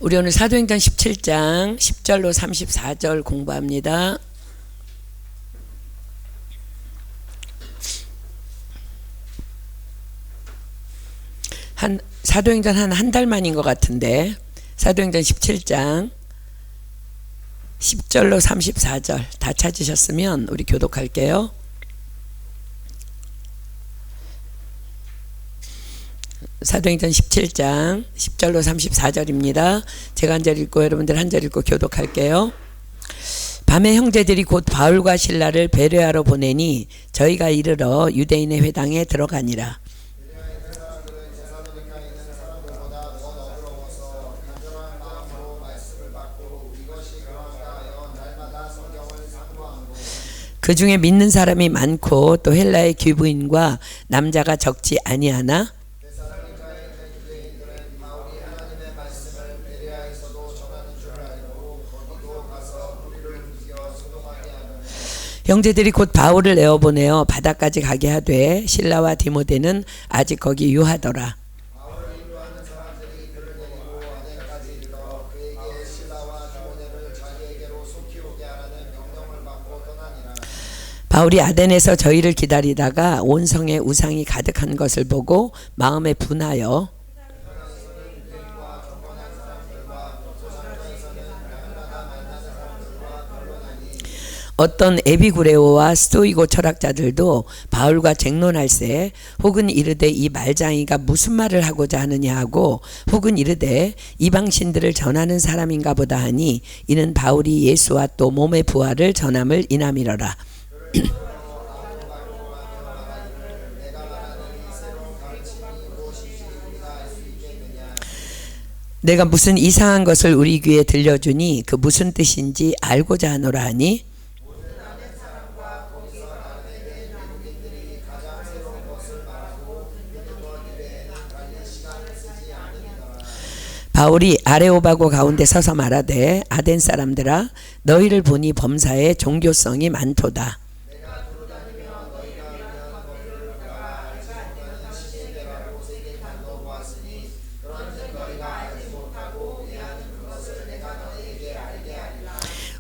우리 오늘 사도행전 17장 10절로 34절 공부합니다. 사도행전 한 달 만인 것 같은데, 사도행전 17장 10절로 34절 다 찾으셨으면 우리 교독할게요. 사도행전 17장 10절로 34절입니다. 제가 한 절 읽고 여러분들 한 절 읽고 교독할게요. 밤에 형제들이 곧 바울과 실라를 베레아로 보내니 저희가 이르러 유대인의 회당에 들어가니라. 그 중에 믿는 사람이 많고 또 헬라의 귀부인과 남자가 적지 아니하나 형제들이 곧 바울을 내어보내어 바다까지 가게 하되 실라와 디모데는 아직 거기 유하더라. 바울이 아덴에서 저희를 기다리다가 온 성에 우상이 가득한 것을 보고 마음에 분하여 어떤 에비구레오와 스토이고 철학자들도 바울과 쟁론할세 혹은 이르되 이 말장이가 무슨 말을 하고자 하느냐 하고 혹은 이르되 이방신들을 전하는 사람인가 보다 하니 이는 바울이 예수와 또 몸의 부활을 전함을 인함이러라. 내가 무슨 이상한 것을 우리 귀에 들려주니 그 무슨 뜻인지 알고자 하노라 하니 바울이 아레오바고 가운데 서서 말하되 아덴 사람들아 너희를 보니 범사에 종교성이 많도다.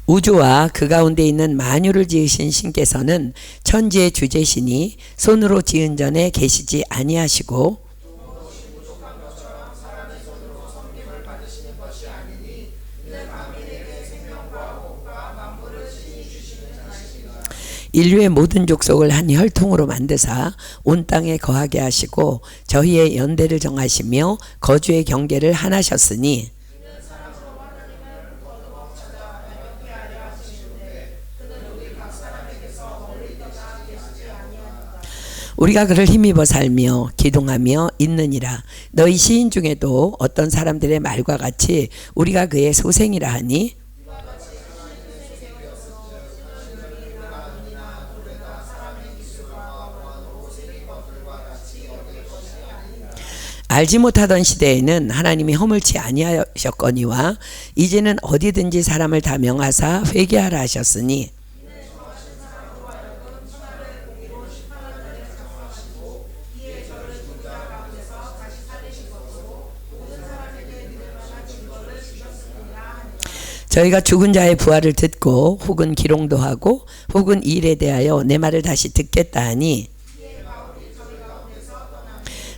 우주와 그 가운데 있는 만유를 지으신 신께서는 천지의 주제시니 손으로 지은 전에 계시지 아니하시고 인류의 모든 족속을 한 혈통으로 만드사 온 땅에 거하게 하시고 저희의 연대를 정하시며 거주의 경계를 하나셨으니 우리가 그를 힘입어 살며 기동하며 있느니라. 너희 시인 중에도 어떤 사람들의 말과 같이 우리가 그의 소생이라 하니 알지 못하던 시대에는 하나님이 허물치 아니하셨거니와 이제는 어디든지 사람을 다 명하사 회개하라 하셨으니 저희가 죽은 자의 부활을 듣고 혹은 기롱도 하고 혹은 이 일에 대하여 내 말을 다시 듣겠다 하니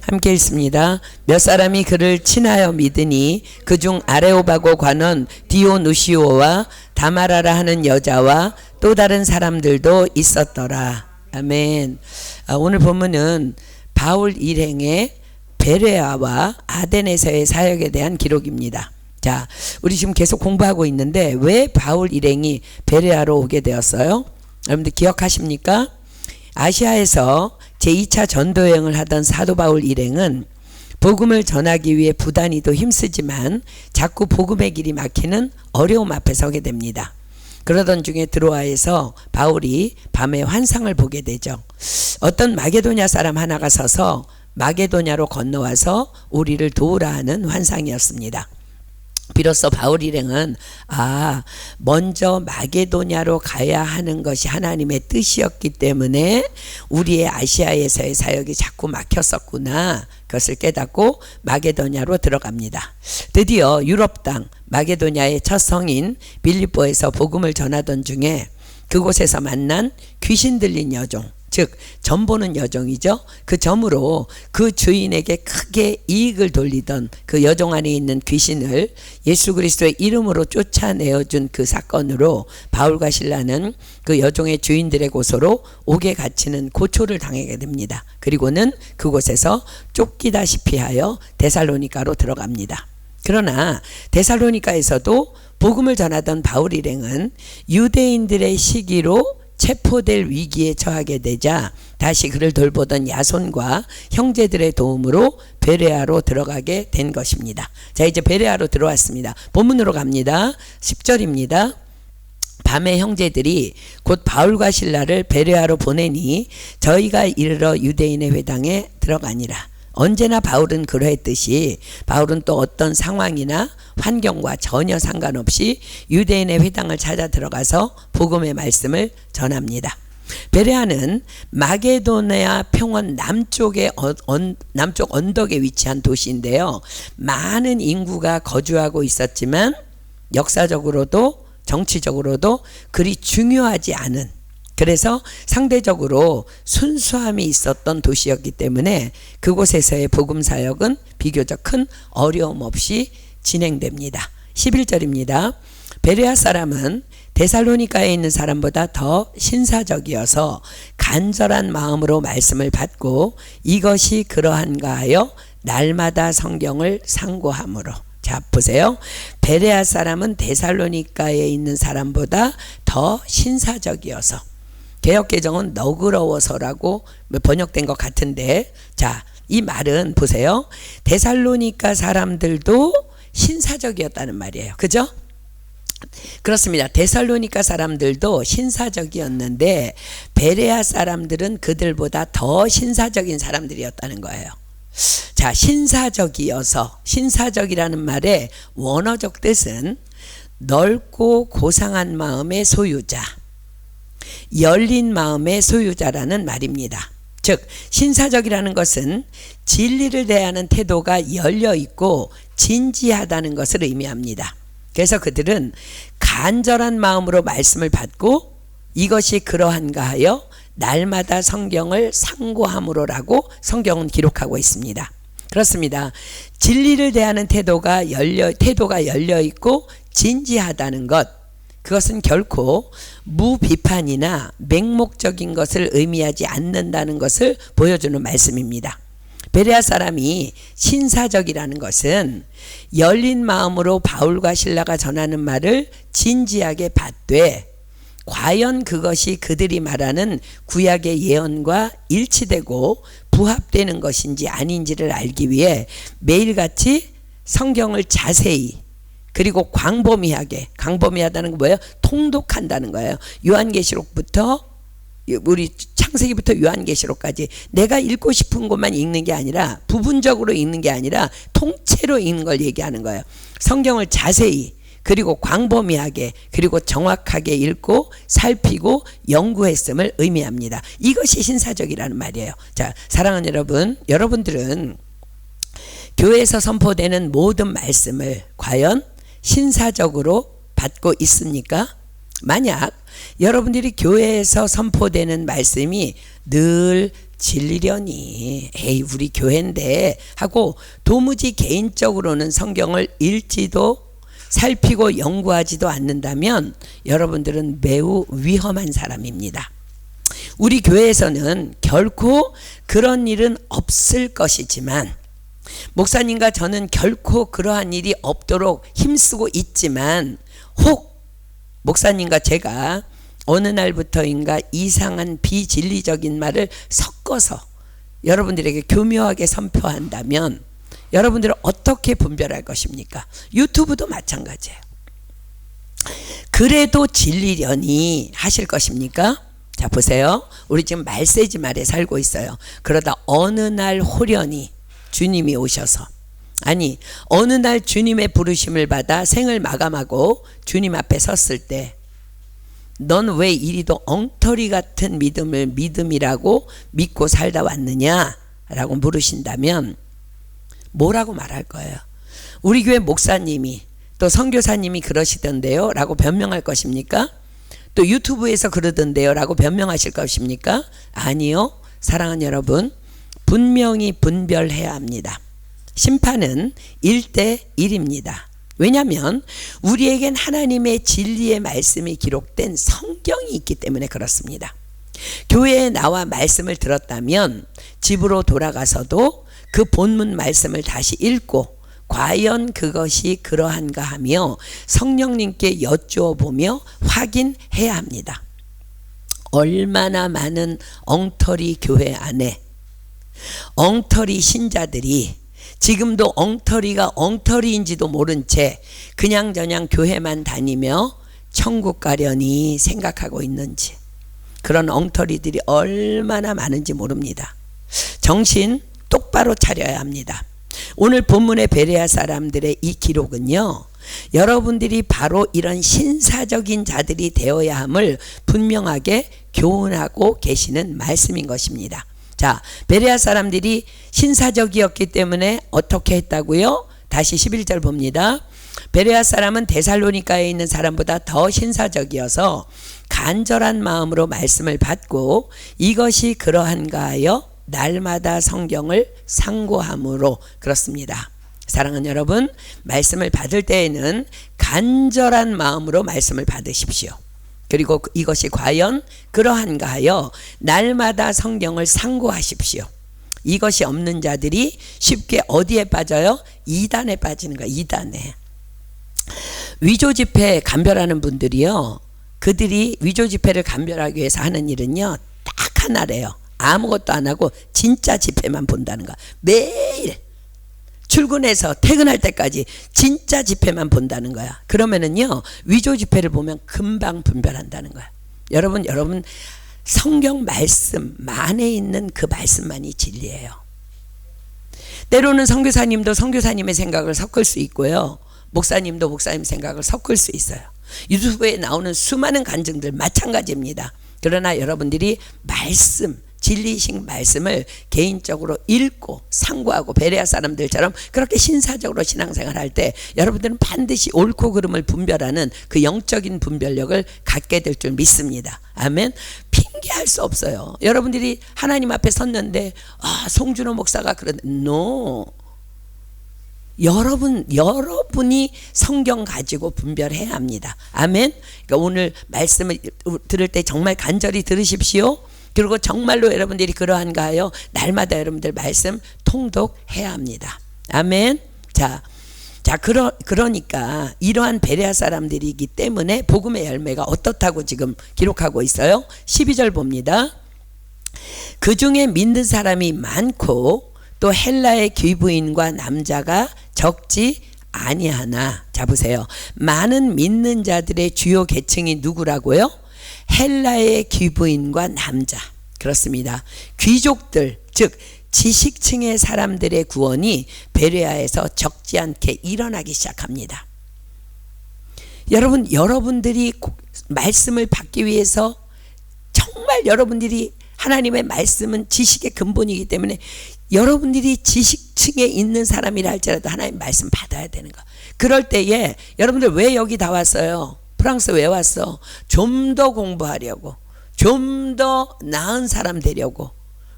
함께 읽습니다. 몇 사람이 그를 친하여 믿으니 그중 아레오바고 관원 디오누시오와 다마라라 하는 여자와 또 다른 사람들도 있었더라. 아멘. 오늘 본문은 바울 일행의 베레아와 아덴에서의 사역에 대한 기록입니다. 자, 우리 지금 계속 공부하고 있는데 왜 바울 일행이 베레아로 오게 되었어요? 여러분들 기억하십니까? 아시아에서 제2차 전도여행을 하던 사도 바울 일행은 복음을 전하기 위해 부단히도 힘쓰지만 자꾸 복음의 길이 막히는 어려움 앞에 서게 됩니다. 그러던 중에 드로아에서 바울이 밤에 환상을 보게 되죠. 어떤 마게도냐 사람 하나가 서서 마게도냐로 건너와서 우리를 도우라 하는 환상이었습니다. 비로소 바울 일행은 먼저 마게도냐로 가야 하는 것이 하나님의 뜻이었기 때문에 우리의 아시아에서의 사역이 자꾸 막혔었구나, 그것을 깨닫고 마게도냐로 들어갑니다. 드디어 유럽 땅 마게도냐의 첫 성인 빌립보에서 복음을 전하던 중에 그곳에서 만난 귀신 들린 여종, 즉 점보는 여종이죠. 그 점으로 그 주인에게 크게 이익을 돌리던 그 여종 안에 있는 귀신을 예수 그리스도의 이름으로 쫓아내어준 그 사건으로 바울과 실라는 그 여종의 주인들의 고소로 옥에 갇히는 고초를 당하게 됩니다. 그리고는 그곳에서 쫓기다시피 하여 데살로니가로 들어갑니다. 그러나 데살로니가에서도 복음을 전하던 바울 일행은 유대인들의 시기로 체포될 위기에 처하게 되자 다시 그를 돌보던 야손과 형제들의 도움으로 베레아로 들어가게 된 것입니다. 자, 이제 베레아로 들어왔습니다. 본문으로 갑니다. 10절입니다. 밤에 형제들이 곧 바울과 실라를 베레아로 보내니 저희가 이르러 유대인의 회당에 들어가니라. 언제나 바울은 그러했듯이 바울은 또 어떤 상황이나 환경과 전혀 상관없이 유대인의 회당을 찾아 들어가서 복음의 말씀을 전합니다. 베레아는 마게도냐 평원 남쪽 언덕에 위치한 도시인데요. 많은 인구가 거주하고 있었지만 역사적으로도 정치적으로도 그리 중요하지 않은, 그래서 상대적으로 순수함이 있었던 도시였기 때문에 그곳에서의 복음 사역은 비교적 큰 어려움 없이 진행됩니다. 11절입니다. 베레아 사람은 데살로니가에 있는 사람보다 더 신사적이어서 간절한 마음으로 말씀을 받고 이것이 그러한가 하여 날마다 성경을 상고하므로. 자, 보세요. 베레아 사람은 데살로니가에 있는 사람보다 더 신사적이어서, 개역개정은 너그러워서라고 번역된 것 같은데, 자, 이 말은 보세요. 데살로니가 사람들도 신사적이었다는 말이에요. 그죠? 그렇습니다. 데살로니가 사람들도 신사적이었는데 베레아 사람들은 그들보다 더 신사적인 사람들이었다는 거예요. 자, 신사적이어서, 신사적이라는 말의 원어적 뜻은 넓고 고상한 마음의 소유자, 열린 마음의 소유자라는 말입니다. 즉 신사적이라는 것은 진리를 대하는 태도가 열려있고 진지하다는 것을 의미합니다. 그래서 그들은 간절한 마음으로 말씀을 받고 이것이 그러한가 하여 날마다 성경을 상고함으로라고 성경은 기록하고 있습니다. 그렇습니다. 진리를 대하는 태도가 열려있고 진지하다는 것, 그것은 결코 무비판이나 맹목적인 것을 의미하지 않는다는 것을 보여주는 말씀입니다. 베레아 사람이 신사적이라는 것은 열린 마음으로 바울과 실라가 전하는 말을 진지하게 받되 과연 그것이 그들이 말하는 구약의 예언과 일치되고 부합되는 것인지 아닌지를 알기 위해 매일같이 성경을 자세히 그리고 광범위하다는 건 뭐예요? 통독한다는 거예요. 요한계시록부터 우리 창세기부터 요한계시록까지 내가 읽고 싶은 것만 읽는 게 아니라 부분적으로 읽는 게 아니라 통째로 읽는 걸 얘기하는 거예요. 성경을 자세히 그리고 광범위하게 그리고 정확하게 읽고 살피고 연구했음을 의미합니다. 이것이 신사적이라는 말이에요. 자, 사랑하는 여러분, 여러분들은 교회에서 선포되는 모든 말씀을 과연 신사적으로 받고 있습니까? 만약 여러분들이 교회에서 선포되는 말씀이 늘 진리려니 에이 우리 교회인데 하고 도무지 개인적으로는 성경을 읽지도 살피고 연구하지도 않는다면 여러분들은 매우 위험한 사람입니다. 우리 교회에서는 결코 그런 일은 없을 것이지만 목사님과 저는 결코 그러한 일이 없도록 힘쓰고 있지만 혹 목사님과 제가 어느 날부터인가 이상한 비진리적인 말을 섞어서 여러분들에게 교묘하게 선포한다면 여러분들은 어떻게 분별할 것입니까? 유튜브도 마찬가지예요. 그래도 진리려니 하실 것입니까? 자, 보세요. 우리 지금 말세지 말에 살고 있어요. 그러다 어느 날 호련히 주님이 오셔서 아니, 어느 날 주님의 부르심을 받아 생을 마감하고 주님 앞에 섰을 때 넌 왜 이리도 엉터리 같은 믿음을 믿음이라고 믿고 살다 왔느냐? 라고 물으신다면 뭐라고 말할 거예요? 우리 교회 목사님이 또 선교사님이 그러시던데요? 라고 변명할 것입니까? 또 유튜브에서 그러던데요? 라고 변명하실 것입니까? 아니요. 사랑하는 여러분, 분명히 분별해야 합니다. 심판은 1대1입니다. 왜냐하면 우리에겐 하나님의 진리의 말씀이 기록된 성경이 있기 때문에 그렇습니다. 교회에 나와 말씀을 들었다면 집으로 돌아가서도 그 본문 말씀을 다시 읽고 과연 그것이 그러한가 하며 성령님께 여쭈어보며 확인해야 합니다. 얼마나 많은 엉터리 교회 안에 엉터리 신자들이 지금도 엉터리가 엉터리인지도 모른 채 그냥저냥 교회만 다니며 천국 가려니 생각하고 있는지, 그런 엉터리들이 얼마나 많은지 모릅니다. 정신 똑바로 차려야 합니다. 오늘 본문의 베레아 사람들의 이 기록은요, 여러분들이 바로 이런 신사적인 자들이 되어야 함을 분명하게 교훈하고 계시는 말씀인 것입니다. 자, 베레아 사람들이 신사적이었기 때문에 어떻게 했다고요? 다시 11절 봅니다. 베레아 사람은 데살로니가에 있는 사람보다 더 신사적이어서 간절한 마음으로 말씀을 받고 이것이 그러한가 하여 날마다 성경을 상고함으로 그렇습니다. 사랑하는 여러분, 말씀을 받을 때에는 간절한 마음으로 말씀을 받으십시오. 그리고 이것이 과연 그러한가 하여 날마다 성경을 상고하십시오. 이것이 없는 자들이 쉽게 어디에 빠져요? 이단에 빠지는 거야. 이단에. 위조 지폐 감별하는 분들이요, 그들이 위조 지폐를 감별하기 위해서 하는 일은요 딱 하나래요. 아무것도 안 하고 진짜 지폐만 본다는 거야. 매일 출근해서 퇴근할 때까지 진짜 지폐만 본다는 거야. 그러면은요 위조 지폐를 보면 금방 분별한다는 거야. 여러분 성경 말씀 안에 있는 그 말씀만이 진리예요. 때로는 선교사님도 선교사님의 생각을 섞을 수 있고요, 목사님도 목사님 생각을 섞을 수 있어요. 유튜브에 나오는 수많은 간증들 마찬가지입니다. 그러나 여러분들이 말씀, 진리식 말씀을 개인적으로 읽고 상고하고 베레아 사람들처럼 그렇게 신사적으로 신앙생활 할 때 여러분들은 반드시 옳고 그름을 분별하는 그 영적인 분별력을 갖게 될 줄 믿습니다. 아멘. 핑계할 수 없어요. 여러분들이 하나님 앞에 섰는데 송준호 목사가 그런 no. 여러분이 성경 가지고 분별해야 합니다. 아멘. 그러니까 오늘 말씀을 들을 때 정말 간절히 들으십시오. 그리고 정말로 여러분들이 그러한가 하여 날마다 여러분들 말씀 통독해야 합니다. 아멘. 자, 그러니까 이러한 베레아 사람들이기 때문에 복음의 열매가 어떻다고 지금 기록하고 있어요. 12절 봅니다. 그 중에 믿는 사람이 많고 또 헬라의 귀부인과 남자가 적지 아니하나. 자 보세요. 많은 믿는 자들의 주요 계층이 누구라고요? 헬라의 귀부인과 남자. 그렇습니다. 귀족들, 즉 지식층의 사람들의 구원이 베레아에서 적지 않게 일어나기 시작합니다. 여러분들이 말씀을 받기 위해서 정말 여러분들이 하나님의 말씀은 지식의 근본이기 때문에 여러분들이 지식층에 있는 사람이라 할지라도 하나님 말씀 받아야 되는 거. 그럴 때에 여러분들 왜 여기 다 왔어요? 프랑스 왜 왔어? 좀 더 공부하려고, 좀 더 나은 사람 되려고.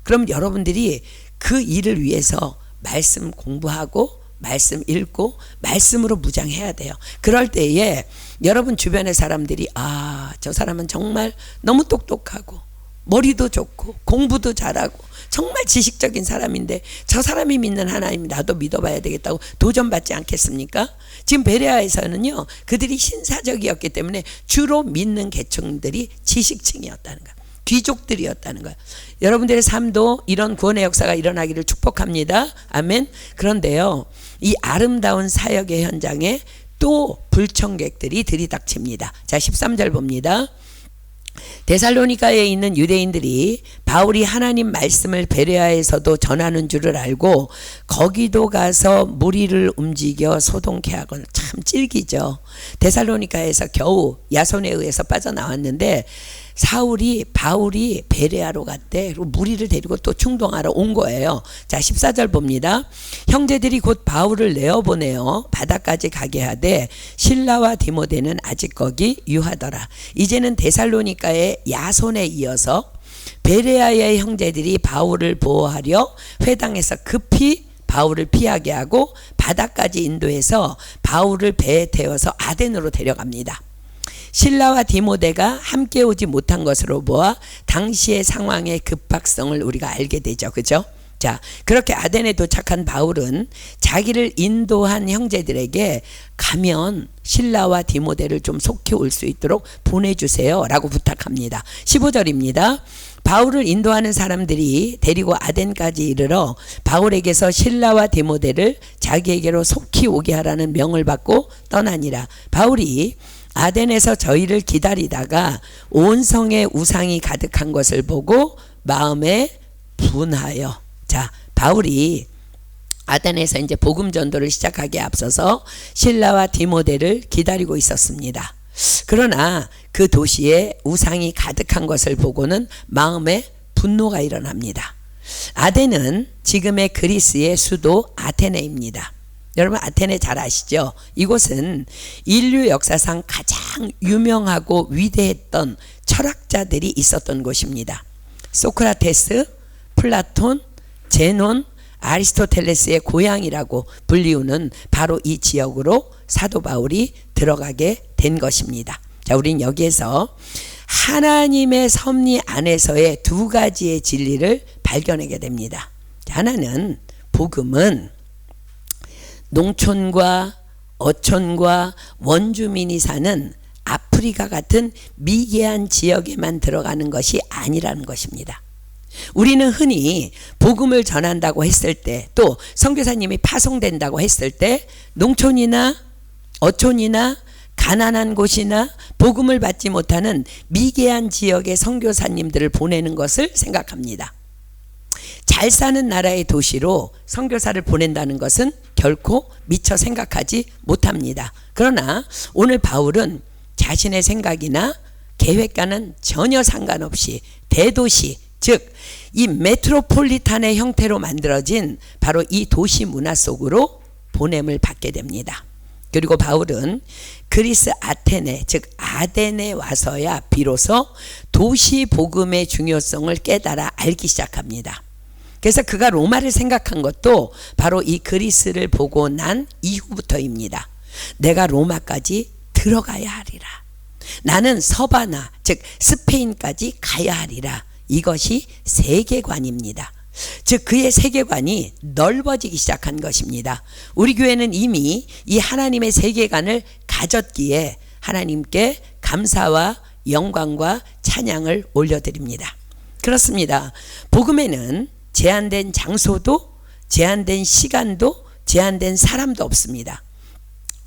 그럼 여러분들이 그 일을 위해서 말씀 공부하고 말씀 읽고 말씀으로 무장해야 돼요. 그럴 때에 여러분 주변의 사람들이 저 사람은 정말 너무 똑똑하고 머리도 좋고 공부도 잘하고 정말 지식적인 사람인데 저 사람이 믿는 하나님 나도 믿어봐야 되겠다고 도전받지 않겠습니까? 지금 베레아에서는요 그들이 신사적이었기 때문에 주로 믿는 계층들이 지식층이었다는 거예요. 귀족들이었다는 거예요. 여러분들의 삶도 이런 구원의 역사가 일어나기를 축복합니다. 아멘. 그런데요 이 아름다운 사역의 현장에 또 불청객들이 들이닥칩니다. 자 13절 봅니다. 데살로니가에 있는 유대인들이 바울이 하나님 말씀을 베레아에서도 전하는 줄을 알고 거기도 가서 무리를 움직여 소동케 하곤 참 찔기죠. 데살로니가에서 겨우 야손에 의해서 빠져나왔는데 바울이 베레아로 갔대. 그리고 무리를 데리고 또 충동하러 온 거예요. 자, 14절 봅니다. 형제들이 곧 바울을 내어보내어 바다까지 가게 하되 실라와 디모데는 아직 거기 유하더라. 이제는 데살로니가의 야손에 이어서 베레아의 형제들이 바울을 보호하려 회당에서 급히 바울을 피하게 하고 바다까지 인도해서 바울을 배에 태워서 아덴으로 데려갑니다. 실라와 디모데가 함께 오지 못한 것으로 보아 당시의 상황의 급박성을 우리가 알게 되죠. 그죠? 자, 그렇게 아덴에 도착한 바울은 자기를 인도한 형제들에게 가면 실라와 디모데를 좀 속히 올 수 있도록 보내주세요 라고 부탁합니다. 15절입니다. 바울을 인도하는 사람들이 데리고 아덴까지 이르러 바울에게서 실라와 디모데를 자기에게로 속히 오게 하라는 명을 받고 떠나니라. 바울이 아덴에서 저희를 기다리다가 온 성에 우상이 가득한 것을 보고 마음에 분하여, 자, 바울이 아덴에서 이제 복음 전도를 시작하기에 앞서서 실라와 디모데를 기다리고 있었습니다. 그러나 그 도시에 우상이 가득한 것을 보고는 마음에 분노가 일어납니다. 아덴은 지금의 그리스의 수도 아테네입니다. 여러분 아테네 잘 아시죠? 이곳은 인류 역사상 가장 유명하고 위대했던 철학자들이 있었던 곳입니다. 소크라테스, 플라톤, 제논, 아리스토텔레스의 고향이라고 불리우는 바로 이 지역으로 사도 바울이 들어가게 된 것입니다. 자, 우린 여기에서 하나님의 섭리 안에서의 두 가지의 진리를 발견하게 됩니다. 하나는 복음은 농촌과 어촌과 원주민이 사는 아프리카 같은 미개한 지역에만 들어가는 것이 아니라는 것입니다. 우리는 흔히 복음을 전한다고 했을 때, 또 선교사님이 파송된다고 했을 때 농촌이나 어촌이나 가난한 곳이나 복음을 받지 못하는 미개한 지역의 선교사님들을 보내는 것을 생각합니다. 잘 사는 나라의 도시로 선교사를 보낸다는 것은 결코 미처 생각하지 못합니다. 그러나 오늘 바울은 자신의 생각이나 계획과는 전혀 상관없이 대도시, 즉 이 메트로폴리탄의 형태로 만들어진 바로 이 도시 문화 속으로 보냄을 받게 됩니다. 그리고 바울은 그리스 아테네, 즉 아덴에 와서야 비로소 도시 복음의 중요성을 깨달아 알기 시작합니다. 그래서 그가 로마를 생각한 것도 바로 이 그리스를 보고 난 이후부터입니다. 내가 로마까지 들어가야 하리라. 나는 서바나, 즉 스페인까지 가야 하리라. 이것이 세계관입니다. 즉 그의 세계관이 넓어지기 시작한 것입니다. 우리 교회는 이미 이 하나님의 세계관을 가졌기에 하나님께 감사와 영광과 찬양을 올려드립니다. 그렇습니다. 복음에는 제한된 장소도 제한된 시간도 제한된 사람도 없습니다.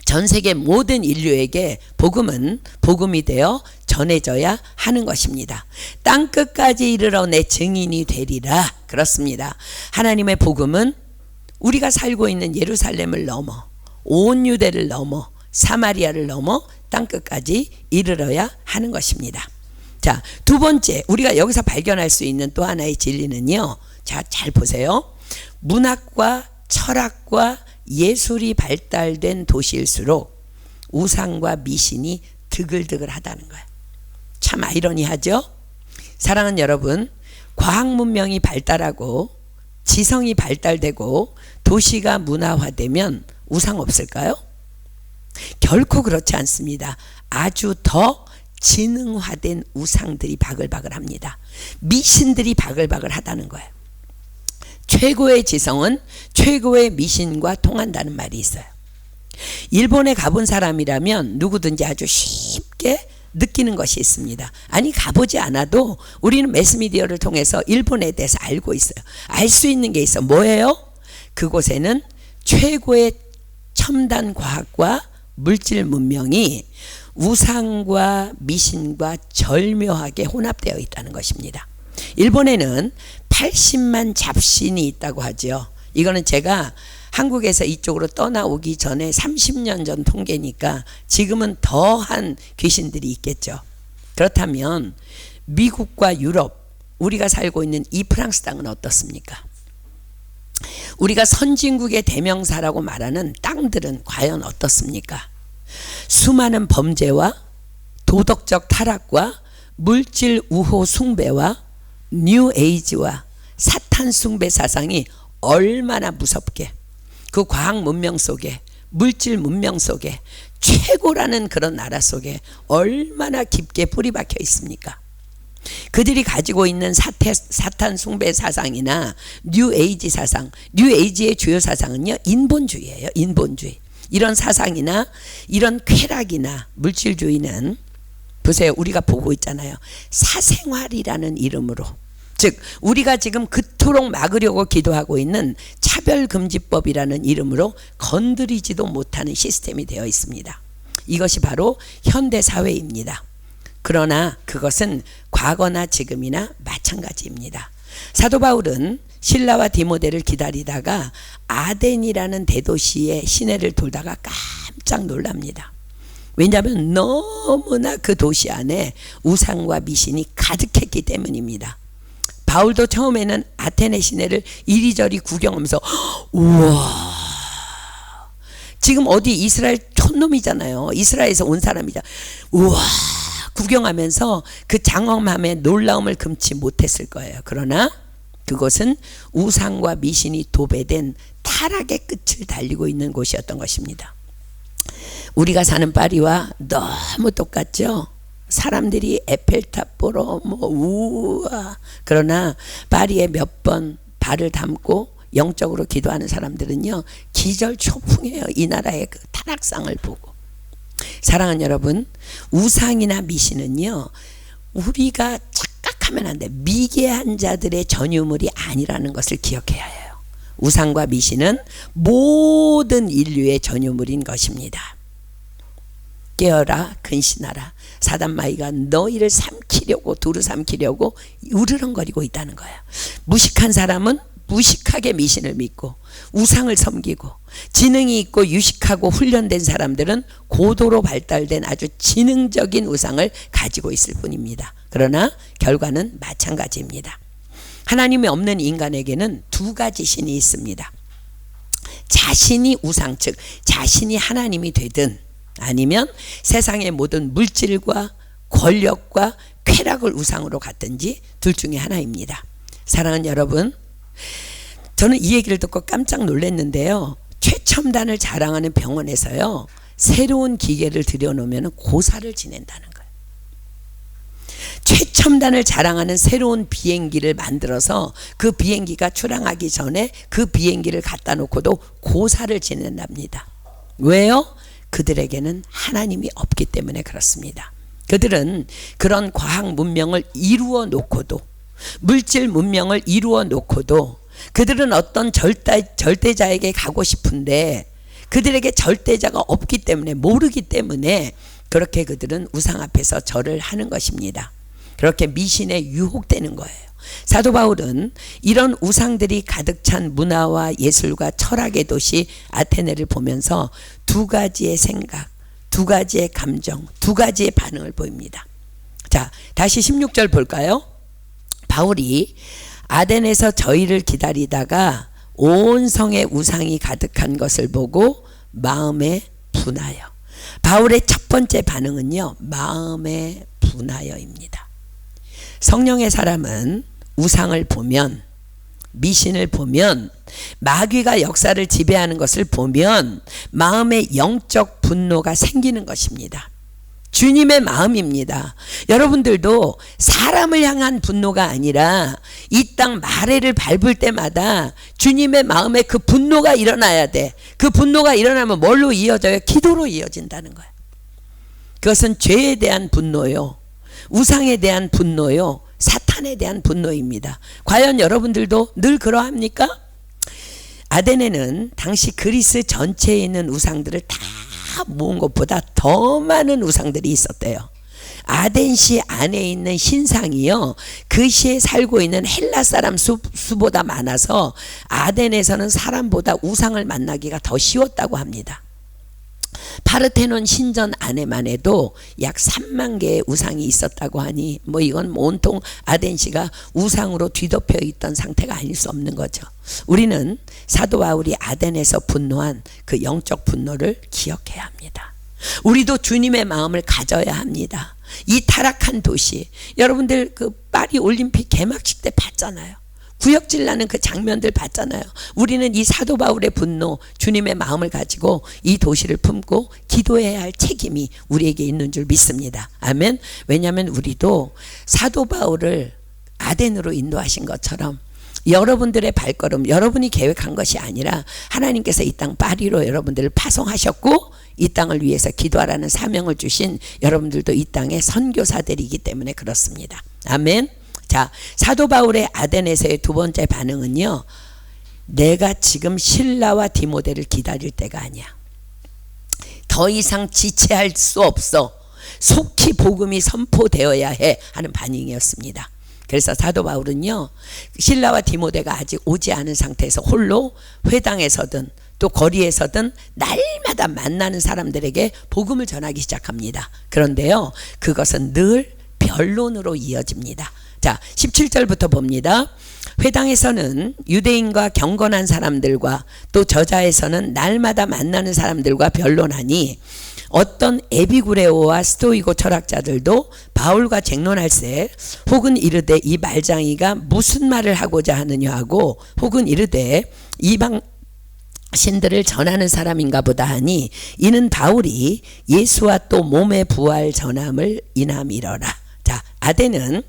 전 세계 모든 인류에게 복음은 복음이 되어 전해져야 하는 것입니다. 땅끝까지 이르러 내 증인이 되리라. 그렇습니다. 하나님의 복음은 우리가 살고 있는 예루살렘을 넘어 온 유대를 넘어 사마리아를 넘어 땅끝까지 이르러야 하는 것입니다. 자, 두 번째 우리가 여기서 발견할 수 있는 또 하나의 진리는요. 자, 잘 보세요. 문학과 철학과 예술이 발달된 도시일수록 우상과 미신이 드글드글하다는 거예요. 참 아이러니하죠? 사랑하는 여러분, 과학 문명이 발달하고 지성이 발달되고 도시가 문화화되면 우상 없을까요? 결코 그렇지 않습니다. 아주 더 지능화된 우상들이 바글바글합니다. 미신들이 바글바글하다는 거예요. 최고의 지성은 최고의 미신과 통한다는 말이 있어요. 일본에 가본 사람이라면 누구든지 아주 쉽게 느끼는 것이 있습니다. 아니 가보지 않아도 우리는 매스미디어를 통해서 일본에 대해서 알고 있어요. 알 수 있는 게 있어. 뭐예요? 그곳에는 최고의 첨단 과학과 물질 문명이 우상과 미신과 절묘하게 혼합되어 있다는 것입니다. 일본에는 80만 잡신이 있다고 하죠. 이거는 제가 한국에서 이쪽으로 떠나오기 전에 30년 전 통계니까 지금은 더한 귀신들이 있겠죠. 그렇다면 미국과 유럽, 우리가 살고 있는 이 프랑스 땅은 어떻습니까? 우리가 선진국의 대명사라고 말하는 땅들은 과연 어떻습니까? 수많은 범죄와 도덕적 타락과 물질 우호 숭배와 뉴 에이지와 사탄 숭배 사상이 얼마나 무섭게 그 과학 문명 속에, 물질 문명 속에, 최고라는 그런 나라 속에 얼마나 깊게 뿌리 박혀 있습니까? 그들이 가지고 있는 사탄 숭배 사상이나 뉴 에이지 사상, 뉴 에이지의 주요 사상은요, 인본주의예요. 인본주의. 이런 사상이나 이런 쾌락이나 물질주의는 보세요. 우리가 보고 있잖아요. 사생활이라는 이름으로, 즉 우리가 지금 그토록 막으려고 기도하고 있는 차별금지법이라는 이름으로 건드리지도 못하는 시스템이 되어 있습니다. 이것이 바로 현대사회입니다. 그러나 그것은 과거나 지금이나 마찬가지입니다. 사도 바울은 실라와 디모데를 기다리다가 아덴이라는 대도시의 시내를 돌다가 깜짝 놀랍니다. 왜냐하면 너무나 그 도시 안에 우상과 미신이 가득했기 때문입니다. 바울도 처음에는 아테네 시내를 이리저리 구경하면서 우와, 지금 어디 이스라엘 촌놈이잖아요. 이스라엘에서 온 사람이자 우와 구경하면서 그 장엄함에 놀라움을 금치 못했을 거예요. 그러나 그것은 우상과 미신이 도배된 타락의 끝을 달리고 있는 곳이었던 것입니다. 우리가 사는 파리와 너무 똑같죠. 사람들이 에펠탑 보러 우와. 그러나 파리에 몇 번 발을 담고 영적으로 기도하는 사람들은요, 기절초풍해요. 이 나라의 그 타락상을 보고. 사랑하는 여러분, 우상이나 미신은요, 우리가 착각하면 안 돼. 미개한 자들의 전유물이 아니라는 것을 기억해야 해요. 우상과 미신은 모든 인류의 전유물인 것입니다. 깨어라, 근신하라. 사단마귀가 너희를 삼키려고, 두루 삼키려고 우르렁거리고 있다는 거예요. 무식한 사람은 무식하게 미신을 믿고 우상을 섬기고, 지능이 있고 유식하고 훈련된 사람들은 고도로 발달된 아주 지능적인 우상을 가지고 있을 뿐입니다. 그러나 결과는 마찬가지입니다. 하나님이 없는 인간에게는 두 가지 신이 있습니다. 자신이 우상, 즉 자신이 하나님이 되든, 아니면 세상의 모든 물질과 권력과 쾌락을 우상으로 갖든지 둘 중에 하나입니다. 사랑하는 여러분, 저는 이 얘기를 듣고 깜짝 놀랐는데요. 최첨단을 자랑하는 병원에서요, 새로운 기계를 들여놓으면 고사를 지낸다는 거예요. 최첨단을 자랑하는 새로운 비행기를 만들어서 그 비행기가 출항하기 전에 그 비행기를 갖다 놓고도 고사를 지낸답니다. 왜요? 그들에게는 하나님이 없기 때문에 그렇습니다. 그들은 그런 과학 문명을 이루어 놓고도, 물질 문명을 이루어 놓고도 그들은 어떤 절대자에게 가고 싶은데 그들에게 절대자가 없기 때문에, 모르기 때문에 그렇게 그들은 우상 앞에서 절을 하는 것입니다. 그렇게 미신에 유혹되는 거예요. 사도 바울은 이런 우상들이 가득 찬 문화와 예술과 철학의 도시 아테네를 보면서 두 가지의 생각, 두 가지의 감정, 두 가지의 반응을 보입니다. 자, 다시 16절 볼까요? 바울이 아덴에서 저희를 기다리다가 온 성에 우상이 가득한 것을 보고 마음에 분하여. 바울의 첫 번째 반응은요, 마음에 분하여입니다. 성령의 사람은 우상을 보면, 미신을 보면, 마귀가 역사를 지배하는 것을 보면 마음에 영적 분노가 생기는 것입니다. 주님의 마음입니다. 여러분들도 사람을 향한 분노가 아니라 이 땅 마레를 밟을 때마다 주님의 마음에 그 분노가 일어나야 돼. 그 분노가 일어나면 뭘로 이어져요? 기도로 이어진다는 거예요. 그것은 죄에 대한 분노요, 우상에 대한 분노요, 사탄에 대한 분노입니다. 과연 여러분들도 늘 그러합니까? 아데네는 당시 그리스 전체에 있는 우상들을 다 모은 것보다 더 많은 우상들이 있었대요. 아덴시 안에 있는 신상이요, 그 시에 살고 있는 헬라 사람 수보다 많아서 아덴에서는 사람보다 우상을 만나기가 더 쉬웠다고 합니다. 파르테논 신전 안에만 해도 약 3만 개의 우상이 있었다고 하니 뭐 이건 온통 아덴시가 우상으로 뒤덮여 있던 상태가 아닐 수 없는 거죠. 우리는 사도 바울이 아덴에서 분노한 그 영적 분노를 기억해야 합니다. 우리도 주님의 마음을 가져야 합니다. 이 타락한 도시, 여러분들 그 파리 올림픽 개막식 때 봤잖아요. 구역질 나는 그 장면들 봤잖아요. 우리는 이 사도 바울의 분노, 주님의 마음을 가지고 이 도시를 품고 기도해야 할 책임이 우리에게 있는 줄 믿습니다. 아멘. 왜냐하면 우리도 사도 바울을 아덴으로 인도하신 것처럼 여러분들의 발걸음, 여러분이 계획한 것이 아니라 하나님께서 이 땅 파리로 여러분들을 파송하셨고 이 땅을 위해서 기도하라는 사명을 주신 여러분들도 이 땅의 선교사들이기 때문에 그렇습니다. 아멘. 자, 사도 바울의 아덴에서의 두 번째 반응은요, 내가 지금 실라와 디모데를 기다릴 때가 아니야. 더 이상 지체할 수 없어. 속히 복음이 선포되어야 해 하는 반응이었습니다. 그래서 사도 바울은요, 실라와 디모데가 아직 오지 않은 상태에서 홀로 회당에서든 또 거리에서든 날마다 만나는 사람들에게 복음을 전하기 시작합니다. 그런데요, 그것은 늘 변론으로 이어집니다. 자, 17절부터 봅니다. 회당에서는 유대인과 경건한 사람들과 또 저자에서는 날마다 만나는 사람들과 변론하니 어떤 에비구레오와 스토이고 철학자들도 바울과 쟁론할세 혹은 이르되 이 말장이가 무슨 말을 하고자 하느냐 하고 혹은 이르되 이방 신들을 전하는 사람인가 보다 하니 이는 바울이 예수와 또 몸의 부활 전함을 인함이러라. 자, 아덴은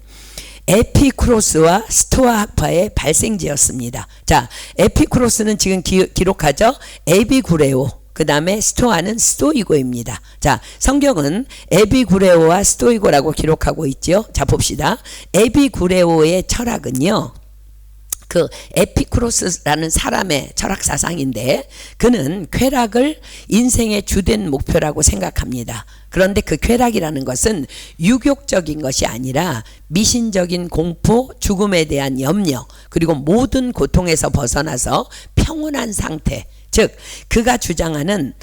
에피쿠로스와 스토아 학파의 발생지였습니다. 자, 에피쿠로스는 지금 기록하죠. 에비구레오, 그 다음에 스토아는 스토이고입니다. 자, 성경은 에비구레오와 스토이고라고 기록하고 있죠. 자, 봅시다. 에비구레오의 철학은요, 그 에피쿠로스라는 사람의 철학 사상인데 그는 쾌락을 인생의 주된 목표라고 생각합니다. 그런데 그 쾌락이라는 것은 유욕적인 것이 아니라 미신적인 공포, 죽음에 대한 염려, 그리고 모든 고통에서 벗어나서 평온한 상태, 즉 그가 주장하는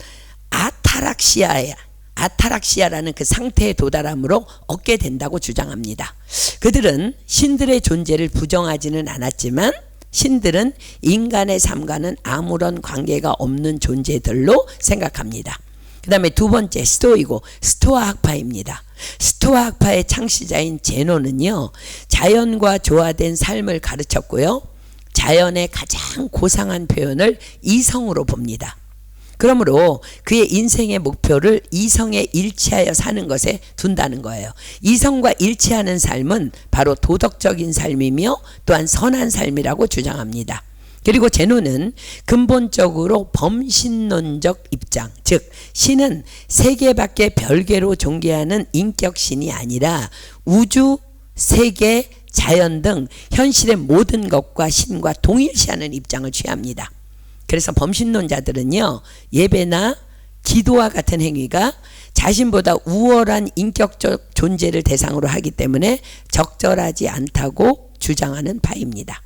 아타락시아라는 그 상태에 도달함으로 얻게 된다고 주장합니다. 그들은 신들의 존재를 부정하지는 않았지만 신들은 인간의 삶과는 아무런 관계가 없는 존재들로 생각합니다. 그 다음에 두 번째 스토이고, 스토아 학파입니다. 스토아 학파의 창시자인 제논은요, 자연과 조화된 삶을 가르쳤고요, 자연의 가장 고상한 표현을 이성으로 봅니다. 그러므로 그의 인생의 목표를 이성에 일치하여 사는 것에 둔다는 거예요. 이성과 일치하는 삶은 바로 도덕적인 삶이며 또한 선한 삶이라고 주장합니다. 그리고 제논은 근본적으로 범신론적 입장, 즉 신은 세계밖에 별개로 존재하는 인격신이 아니라 우주, 세계, 자연 등 현실의 모든 것과 신과 동일시하는 입장을 취합니다. 그래서 범신론자들은요, 예배나 기도와 같은 행위가 자신보다 우월한 인격적 존재를 대상으로 하기 때문에 적절하지 않다고 주장하는 바입니다.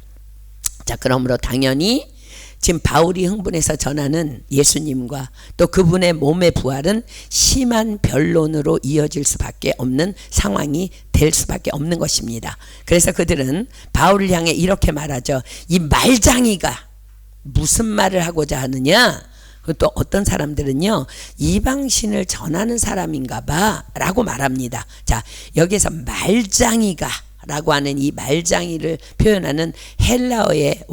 자, 그러므로 당연히 지금 바울이 흥분해서 전하는 예수님과 또 그분의 몸의 부활은 심한 변론으로 이어질 수밖에 없는 상황이 될 수밖에 없는 것입니다. 그래서 그들은 바울을 향해 이렇게 말하죠. 이 말장이가 무슨 말을 하고자 하느냐? 또 어떤 사람들은요, 이방신을 전하는 사람인가 봐 라고 말합니다. 자, 여기서 말장이가 라고 하는 이 말장이를 표현하는 헬라어의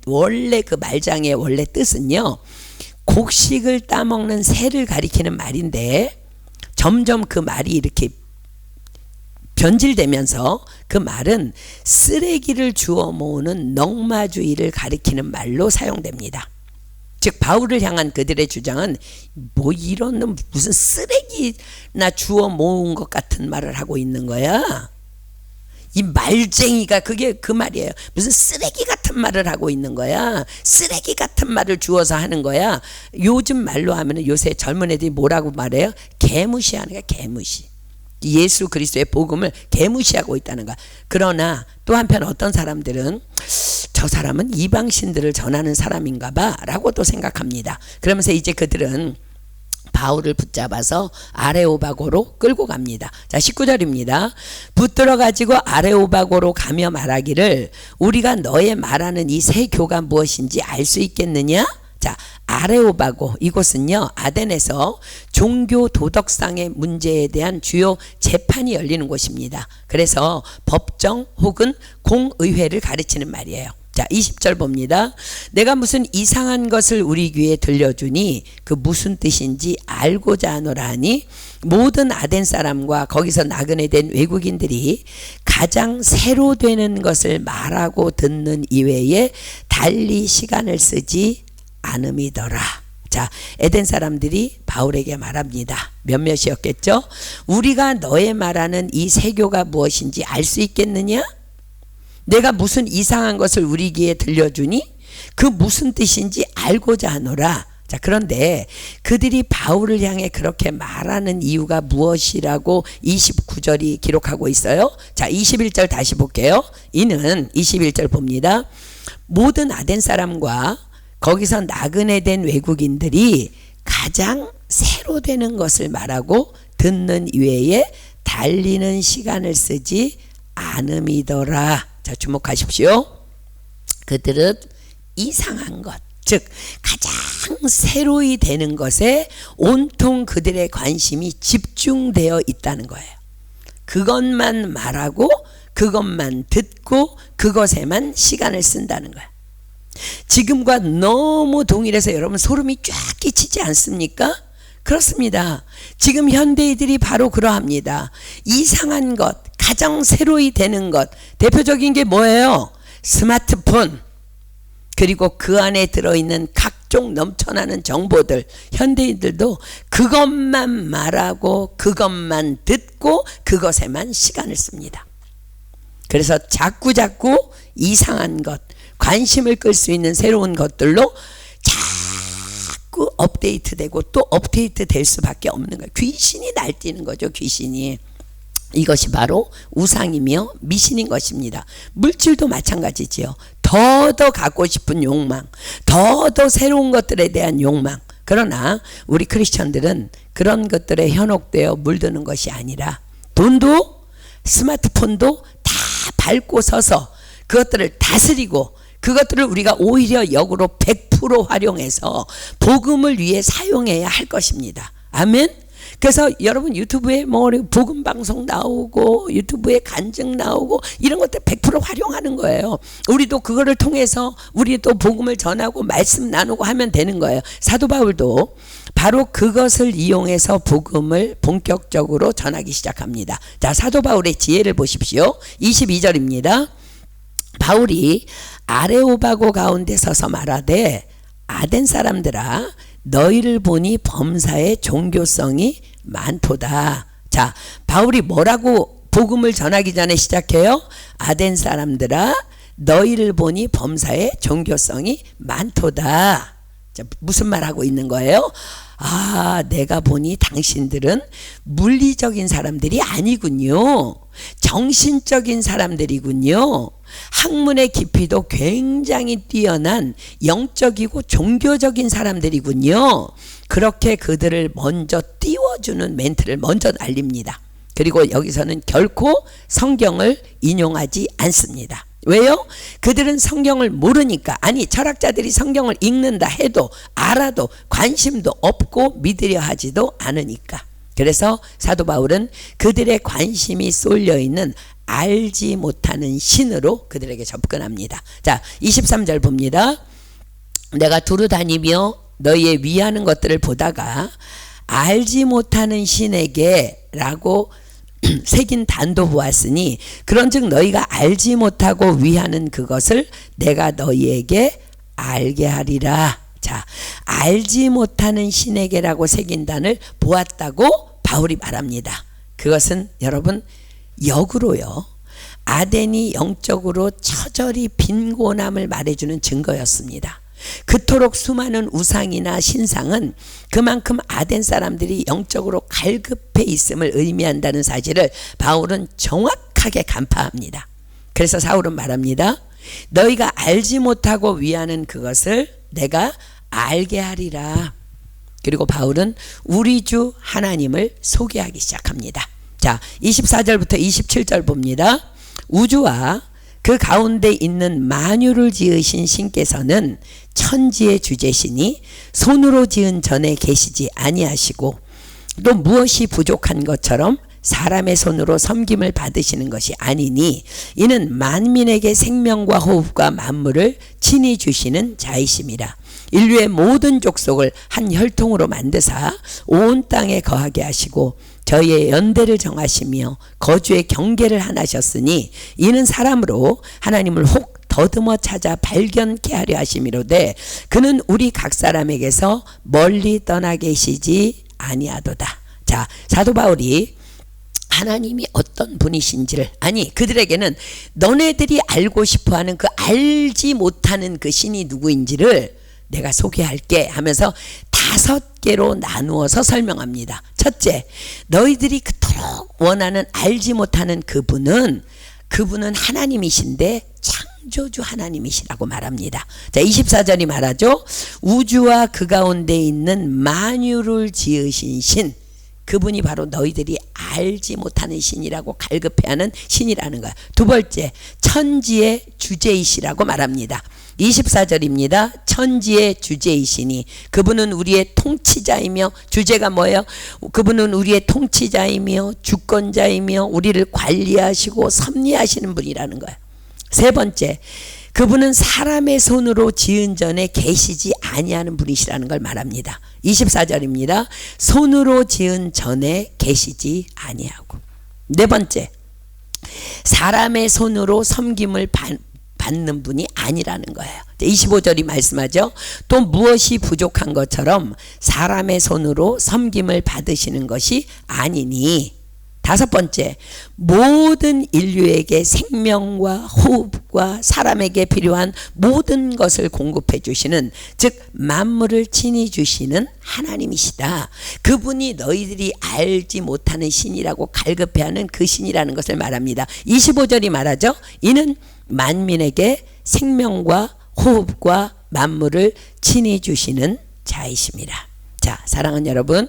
원래 그 말장이의 원래 뜻은요, 곡식을 따먹는 새를 가리키는 말인데 점점 그 말이 이렇게 변질되면서 그 말은 쓰레기를 주워 모으는 넝마주의를 가리키는 말로 사용됩니다. 즉 바울을 향한 그들의 주장은 뭐 이런 무슨 쓰레기나 주워 모은 것 같은 말을 하고 있는 거야. 이 말쟁이가 그게 그 말이에요. 무슨 쓰레기 같은 말을 하고 있는 거야. 쓰레기 같은 말을 주워서 하는 거야. 요즘 말로 하면 요새 젊은 애들이 뭐라고 말해요? 개무시하는 거야, 개무시. 예수 그리스도의 복음을 개무시하고 있다는 거야. 그러나 또 한편 어떤 사람들은 저 사람은 이방신들을 전하는 사람인가 봐 라고 또 생각합니다. 그러면서 이제 그들은 바울을 붙잡아서 아레오바고로 끌고 갑니다. 자, 19절입니다. 붙들어 가지고 아레오바고로 가며 말하기를 우리가 너의 말하는 이 새 교가 무엇인지 알 수 있겠느냐? 자, 아레오바고 이곳은요 아덴에서 종교 도덕상의 문제에 대한 주요 재판이 열리는 곳입니다. 그래서 법정 혹은 공의회를 가르치는 말이에요. 자, 20절 봅니다. 내가 무슨 이상한 것을 우리 귀에 들려주니 그 무슨 뜻인지 알고자 하노라 하니 모든 아덴 사람과 거기서 나그네 된 외국인들이 가장 새로 되는 것을 말하고 듣는 이외에 달리 시간을 쓰지 않음이더라. 자, 에덴 사람들이 바울에게 말합니다. 몇몇이었겠죠? 우리가 너의 말하는 이 세교가 무엇인지 알 수 있겠느냐? 내가 무슨 이상한 것을 우리 귀에 들려주니 그 무슨 뜻인지 알고자 하노라. 자, 그런데 그들이 바울을 향해 그렇게 말하는 이유가 무엇이라고 29절이 기록하고 있어요. 자, 21절 다시 볼게요. 이는 21절 봅니다. 모든 아덴 사람과 거기서 나그네 된 외국인들이 가장 새로 되는 것을 말하고 듣는 이외에 달리는 시간을 쓰지 않음이더라. 자, 주목하십시오. 그들은 이상한 것, 즉 가장 새로이 되는 것에 온통 그들의 관심이 집중되어 있다는 거예요. 그것만 말하고 그것만 듣고 그것에만 시간을 쓴다는 거예요. 지금과 너무 동일해서 여러분 소름이 쫙 끼치지 않습니까? 그렇습니다. 지금 현대인들이 바로 그러합니다. 이상한 것, 가장 새로이 되는 것, 대표적인 게 뭐예요? 스마트폰, 그리고 그 안에 들어있는 각종 넘쳐나는 정보들. 현대인들도 그것만 말하고 그것만 듣고 그것에만 시간을 씁니다. 그래서 자꾸 이상한 것, 관심을 끌 수 있는 새로운 것들로 자꾸 업데이트되고 또 업데이트 될 수밖에 없는 거예요. 귀신이 날뛰는 거죠. 귀신이. 이것이 바로 우상이며 미신인 것입니다. 물질도 마찬가지지요. 더 갖고 싶은 욕망, 더 새로운 것들에 대한 욕망. 그러나 우리 크리스천들은 그런 것들에 현혹되어 물드는 것이 아니라 돈도 스마트폰도 다 밟고 서서 그것들을 다스리고 그것들을 우리가 오히려 역으로 100% 활용해서 복음을 위해 사용해야 할 것입니다. 아멘. 그래서 여러분 유튜브에 뭐 복음 방송 나오고 유튜브에 간증 나오고 이런 것들 100% 활용하는 거예요. 우리도 그거를 통해서 우리도 복음을 전하고 말씀 나누고 하면 되는 거예요. 사도 바울도 바로 그것을 이용해서 복음을 본격적으로 전하기 시작합니다. 자, 사도 바울의 지혜를 보십시오. 22절입니다. 바울이 아레오바고 가운데 서서 말하되 아덴 사람들아 너희를 보니 범사의 종교성이 많도다. 자, 바울이 뭐라고 복음을 전하기 전에 시작해요? 아덴 사람들아 너희를 보니 범사의 종교성이 많도다. 자, 무슨 말하고 있는 거예요? 아, 내가 보니 당신들은 물리적인 사람들이 아니군요. 정신적인 사람들이군요. 학문의 깊이도 굉장히 뛰어난 영적이고 종교적인 사람들이군요. 그렇게 그들을 먼저 띄워주는 멘트를 먼저 알립니다. 그리고 여기서는 결코 성경을 인용하지 않습니다. 왜요? 그들은 성경을 모르니까. 아니, 철학자들이 성경을 읽는다 해도 알아도 관심도 없고 믿으려 하지도 않으니까. 그래서 사도 바울은 그들의 관심이 쏠려 있는 알지 못하는 신으로 그들에게 접근합니다. 자, 23절 봅니다. 내가 두루 다니며 너희의 위하는 것들을 보다가 알지 못하는 신에게 라고 새긴 단도 보았으니 그런즉 너희가 알지 못하고 위하는 그것을 내가 너희에게 알게 하리라. 자, 알지 못하는 신에게라고 새긴 단을 보았다고 바울이 말합니다. 그것은 여러분 역으로요, 아덴이 영적으로 처절히 빈곤함을 말해주는 증거였습니다. 그토록 수많은 우상이나 신상은 그만큼 아덴 사람들이 영적으로 갈급해 있음을 의미한다는 사실을 바울은 정확하게 간파합니다. 그래서 사울은 말합니다. 너희가 알지 못하고 위하는 그것을 내가 알게 하리라. 그리고 바울은 우리 주 하나님을 소개하기 시작합니다. 자, 24절부터 27절 봅니다. 우주와 그 가운데 있는 만유를 지으신 신께서는 천지의 주제시니 손으로 지은 전에 계시지 아니하시고 또 무엇이 부족한 것처럼 사람의 손으로 섬김을 받으시는 것이 아니니 이는 만민에게 생명과 호흡과 만물을 친히 주시는 자이심이라. 인류의 모든 족속을 한 혈통으로 만드사 온 땅에 거하게 하시고 저희의 연대를 정하시며 거주의 경계를 하나셨으니 이는 사람으로 하나님을 혹 더듬어 찾아 발견케 하려 하심이로되 그는 우리 각 사람에게서 멀리 떠나 계시지 아니하도다. 자, 사도 바울이 하나님이 어떤 분이신지를, 아니 그들에게는 너네들이 알고 싶어하는 그 알지 못하는 그 신이 누구인지를 내가 소개할게 하면서 5개로 나누어서 설명합니다. 첫째, 너희들이 그토록 원하는 알지 못하는 그분은 하나님이신데 창조주 하나님이시라고 말합니다. 자, 24절이 말하죠. 우주와 그 가운데 있는 만유를 지으신 신, 그분이 바로 너희들이 알지 못하는 신이라고 갈급해하는 신이라는 거야. 두 번째, 천지의 주제이시라고 말합니다. 24절입니다. 천지의 주제이시니 그분은 우리의 통치자이며, 주제가 뭐예요? 그분은 우리의 통치자이며 주권자이며 우리를 관리하시고 섭리하시는 분이라는 거예요. 세 번째, 그분은 사람의 손으로 지은 전에 계시지 아니하는 분이시라는 걸 말합니다. 24절입니다. 손으로 지은 전에 계시지 아니하고. 네 번째, 사람의 손으로 섬김을 받는 분이 아니라는 거예요. 25절이 말씀하죠. 또 무엇이 부족한 것처럼 사람의 손으로 섬김을 받으시는 것이 아니니. 다섯 번째, 모든 인류에게 생명과 호흡과 사람에게 필요한 모든 것을 공급해 주시는, 즉 만물을 친히 주시는 하나님이시다. 그분이 너희들이 알지 못하는 신이라고 갈급해하는 그 신이라는 것을 말합니다. 25절이 말하죠. 이는 만민에게 생명과 호흡과 만물을 친히 주시는 자이십니다. 자, 사랑하는 여러분,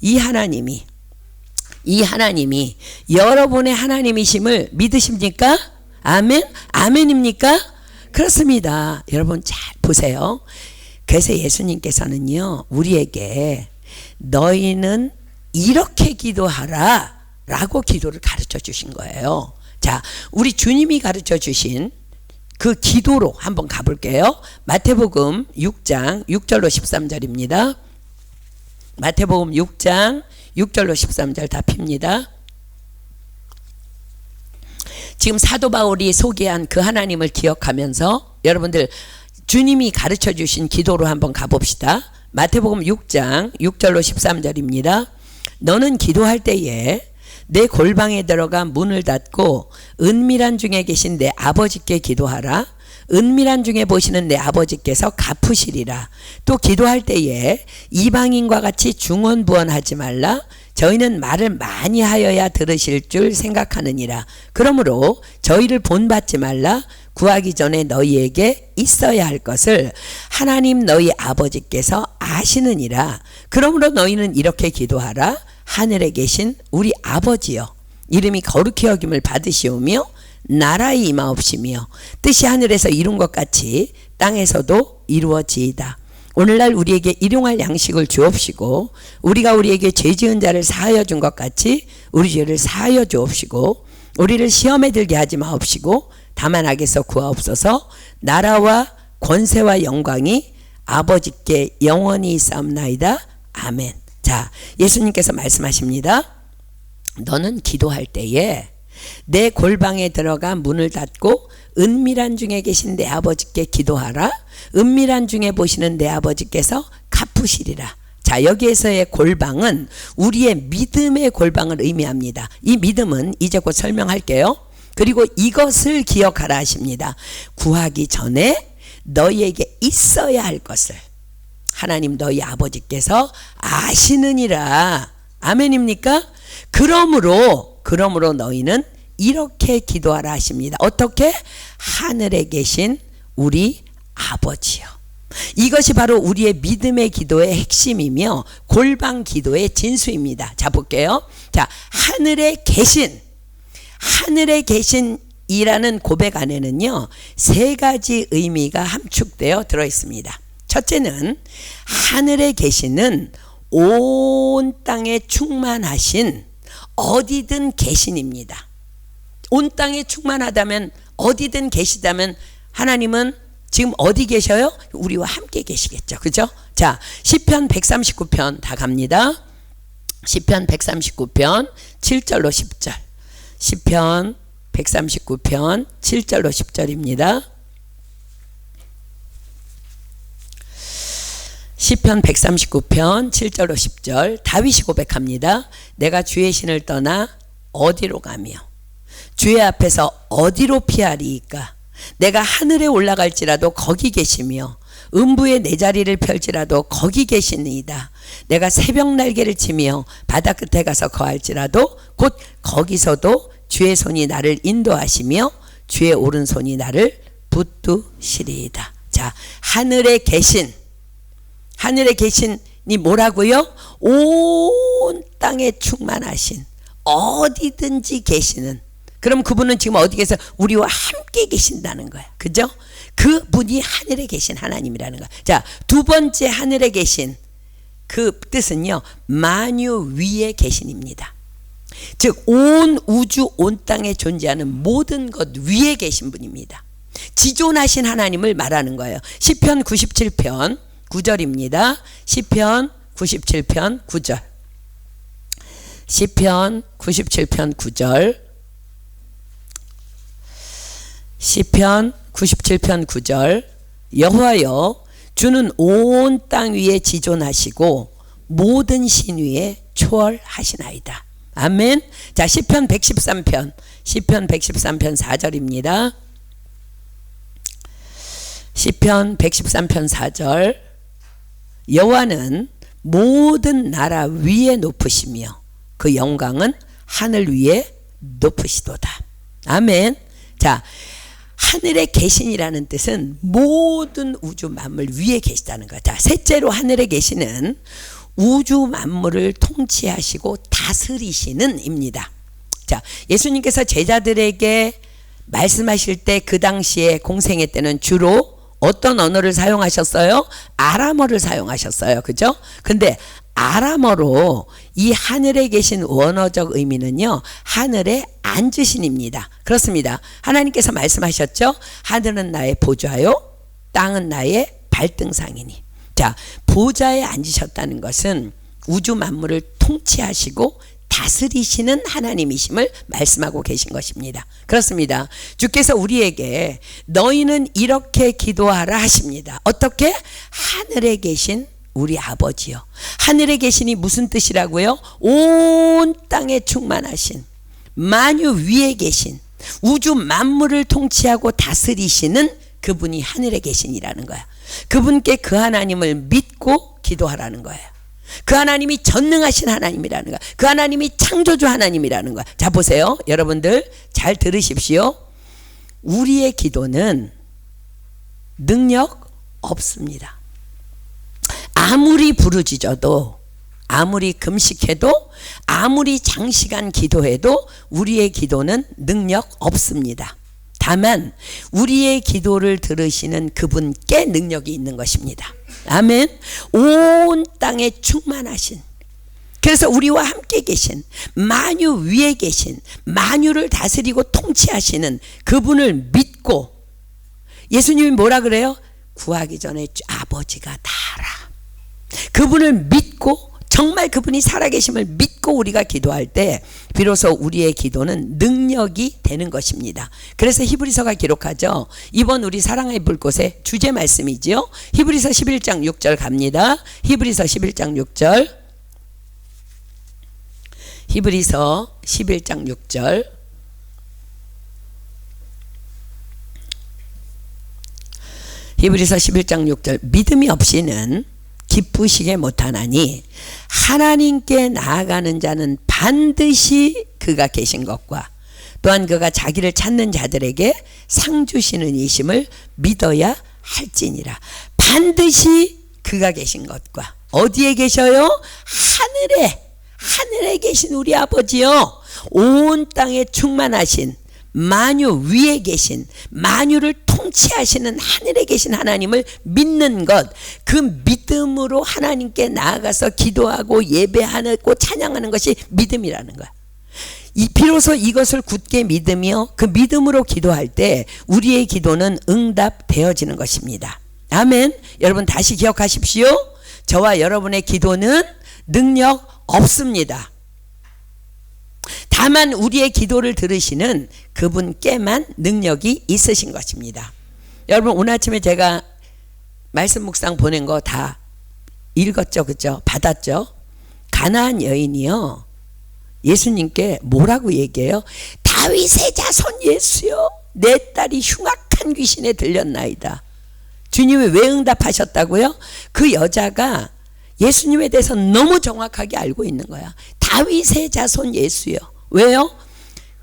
이 하나님이 여러분의 하나님이심을 믿으십니까? 아멘? 아멘입니까? 그렇습니다. 여러분 잘 보세요. 그래서 예수님께서는요, 우리에게 너희는 이렇게 기도하라 라고 기도를 가르쳐 주신 거예요. 자, 우리 주님이 가르쳐 주신 그 기도로 한번 가볼게요. 마태복음 6장 6절로 13절입니다. 마태복음 6장 6절로 13절 다 핍니다. 지금 사도 바울이 소개한 그 하나님을 기억하면서 여러분들 주님이 가르쳐 주신 기도로 한번 가봅시다. 마태복음 6장 6절로 13절입니다. 너는 기도할 때에 내 골방에 들어가 문을 닫고 은밀한 중에 계신 내 아버지께 기도하라. 은밀한 중에 보시는 내 아버지께서 갚으시리라. 또 기도할 때에 이방인과 같이 중언부언하지 말라. 저희는 말을 많이 하여야 들으실 줄 생각하느니라. 그러므로 저희를 본받지 말라. 구하기 전에 너희에게 있어야 할 것을 하나님 너희 아버지께서 아시느니라. 그러므로 너희는 이렇게 기도하라. 하늘에 계신 우리 아버지여, 이름이 거룩히 여김을 받으시오며 나라의 임하옵시며 뜻이 하늘에서 이룬 것 같이 땅에서도 이루어지이다. 오늘날 우리에게 일용할 양식을 주옵시고 우리가 우리에게 죄 지은 자를 사하여 준 것 같이 우리 죄를 사하여 주옵시고 우리를 시험에 들게 하지 마옵시고 다만 악에서 구하옵소서. 나라와 권세와 영광이 아버지께 영원히 있사옵나이다. 아멘. 자, 예수님께서 말씀하십니다. 너는 기도할 때에 내 골방에 들어가 문을 닫고 은밀한 중에 계신 내 아버지께 기도하라. 은밀한 중에 보시는 내 아버지께서 갚으시리라. 자, 여기에서의 골방은 우리의 믿음의 골방을 의미합니다. 이 믿음은 이제 곧 설명할게요. 그리고 이것을 기억하라 하십니다. 구하기 전에 너희에게 있어야 할 것을 하나님 너희 아버지께서 아시느니라. 아멘입니까? 그러므로 너희는 이렇게 기도하라 하십니다. 어떻게? 하늘에 계신 우리 아버지요. 이것이 바로 우리의 믿음의 기도의 핵심이며 골방 기도의 진수입니다. 자, 볼게요. 자, 하늘에 계신이라는 고백 안에는요, 세 가지 의미가 함축되어 들어 있습니다. 첫째는 하늘에 계시는 온 땅에 충만하신 어디든 계신입니다. 온 땅에 충만하다면, 어디든 계시다면 하나님은 지금 어디 계셔요? 우리와 함께 계시겠죠. 그죠? 자, 시편 139편 다 갑니다. 시편 139편 7절로 10절. 시편 139편 7절로 10절입니다. 시편 139편 7절로 10절. 다윗이 고백합니다. 내가 주의 신을 떠나 어디로 가며 주의 앞에서 어디로 피하리이까? 내가 하늘에 올라갈지라도 거기 계시며 음부에 내 자리를 펼지라도 거기 계시니이다. 내가 새벽 날개를 치며 바다 끝에 가서 거할지라도 곧 거기서도 주의 손이 나를 인도하시며 주의 오른손이 나를 붙드시리이다. 자, 하늘에 계신이 뭐라고요? 온 땅에 충만하신, 어디든지 계시는, 그럼 그분은 지금 어디 계세요? 우리와 함께 계신다는 거야. 그죠? 그분이 하늘에 계신 하나님이라는 거야. 자, 두 번째 하늘에 계신 그 뜻은요, 만유 위에 계신입니다. 즉 온 우주 온 땅에 존재하는 모든 것 위에 계신 분입니다. 지존하신 하나님을 말하는 거예요. 시편 97편 9절입니다. 시편 97편 9절. 시편 97편 9절. 시편 97편 9절. 여호와여, 주는 온 땅 위에 지존하시고 모든 신 위에 초월하시나이다. 아멘. 자, 시편 113편 4절입니다. 시편 113편 4절. 여호와는 모든 나라 위에 높으시며 그 영광은 하늘 위에 높으시도다. 아멘. 자, 하늘에 계신이라는 뜻은 모든 우주 만물 위에 계시다는 거다. 셋째로 하늘에 계시는 우주 만물을 통치하시고 다스리시는 입니다. 자, 예수님께서 제자들에게 말씀하실 때 그 당시에 공생애 때는 주로 어떤 언어를 사용하셨어요? 아람어를 사용하셨어요. 그죠? 근데 아람어로 이 하늘에 계신 원어적 의미는요, 하늘에 앉으신입니다. 그렇습니다. 하나님께서 말씀하셨죠? 하늘은 나의 보좌요, 땅은 나의 발등상이니. 자, 보좌에 앉으셨다는 것은 우주 만물을 통치하시고 다스리시는 하나님이심을 말씀하고 계신 것입니다. 그렇습니다. 주께서 우리에게 너희는 이렇게 기도하라 하십니다. 어떻게? 하늘에 계신 우리 아버지요. 하늘에 계시니 무슨 뜻이라고요? 온 땅에 충만하신, 만유 위에 계신, 우주 만물을 통치하고 다스리시는 그분이 하늘에 계신이라는 거야. 그분께 그 하나님을 믿고 기도하라는 거예요. 그 하나님이 전능하신 하나님이라는 거야. 그 하나님이 창조주 하나님이라는 거야. 자, 보세요. 여러분들 잘 들으십시오. 우리의 기도는 능력 없습니다. 아무리 부르짖어도, 아무리 금식해도, 아무리 장시간 기도해도 우리의 기도는 능력 없습니다. 다만 우리의 기도를 들으시는 그분께 능력이 있는 것입니다. 아멘. 온 땅에 충만하신, 그래서 우리와 함께 계신, 만유 위에 계신, 만유를 다스리고 통치하시는 그분을 믿고, 예수님이 뭐라 그래요? 구하기 전에 아버지가 다 알아. 그분을 믿고, 정말 그분이 살아계심을 믿고 우리가 기도할 때 비로소 우리의 기도는 능력이 되는 것입니다. 그래서 히브리서가 기록하죠. 이번 우리 사랑의 불꽃의 주제 말씀이지요. 히브리서 11장 6절 갑니다. 히브리서 11장 6절. 히브리서 11장 6절. 히브리서 11장 6절 믿음이 없이는 기쁘시게 못하나니 하나님께 나아가는 자는 반드시 그가 계신 것과 또한 그가 자기를 찾는 자들에게 상 주시는 이심을 믿어야 할지니라. 반드시 그가 계신 것과 어디에 계셔요? 하늘에 계신 우리 아버지요, 온 땅에 충만하신 만유 위에 계신 만유를 통치하시는 하늘에 계신 하나님을 믿는 것, 그 믿음으로 하나님께 나아가서 기도하고 예배하고 찬양하는 것이 믿음이라는 거야. 비로소 이것을 굳게 믿으며 그 믿음으로 기도할 때 우리의 기도는 응답되어지는 것입니다. 아멘. 여러분 다시 기억하십시오. 저와 여러분의 기도는 능력 없습니다. 다만 우리의 기도를 들으시는 그분께만 능력이 있으신 것입니다. 여러분 오늘 아침에 제가 말씀 묵상 보낸 거 다 읽었죠, 그죠? 받았죠? 가나안 여인이요, 예수님께 뭐라고 얘기해요? 다윗의 자손 예수요, 내 딸이 흉악한 귀신에 들렸나이다. 주님이 왜 응답하셨다고요? 그 여자가 예수님에 대해서 너무 정확하게 알고 있는 거야. 다윗의 자손 예수요. 왜요?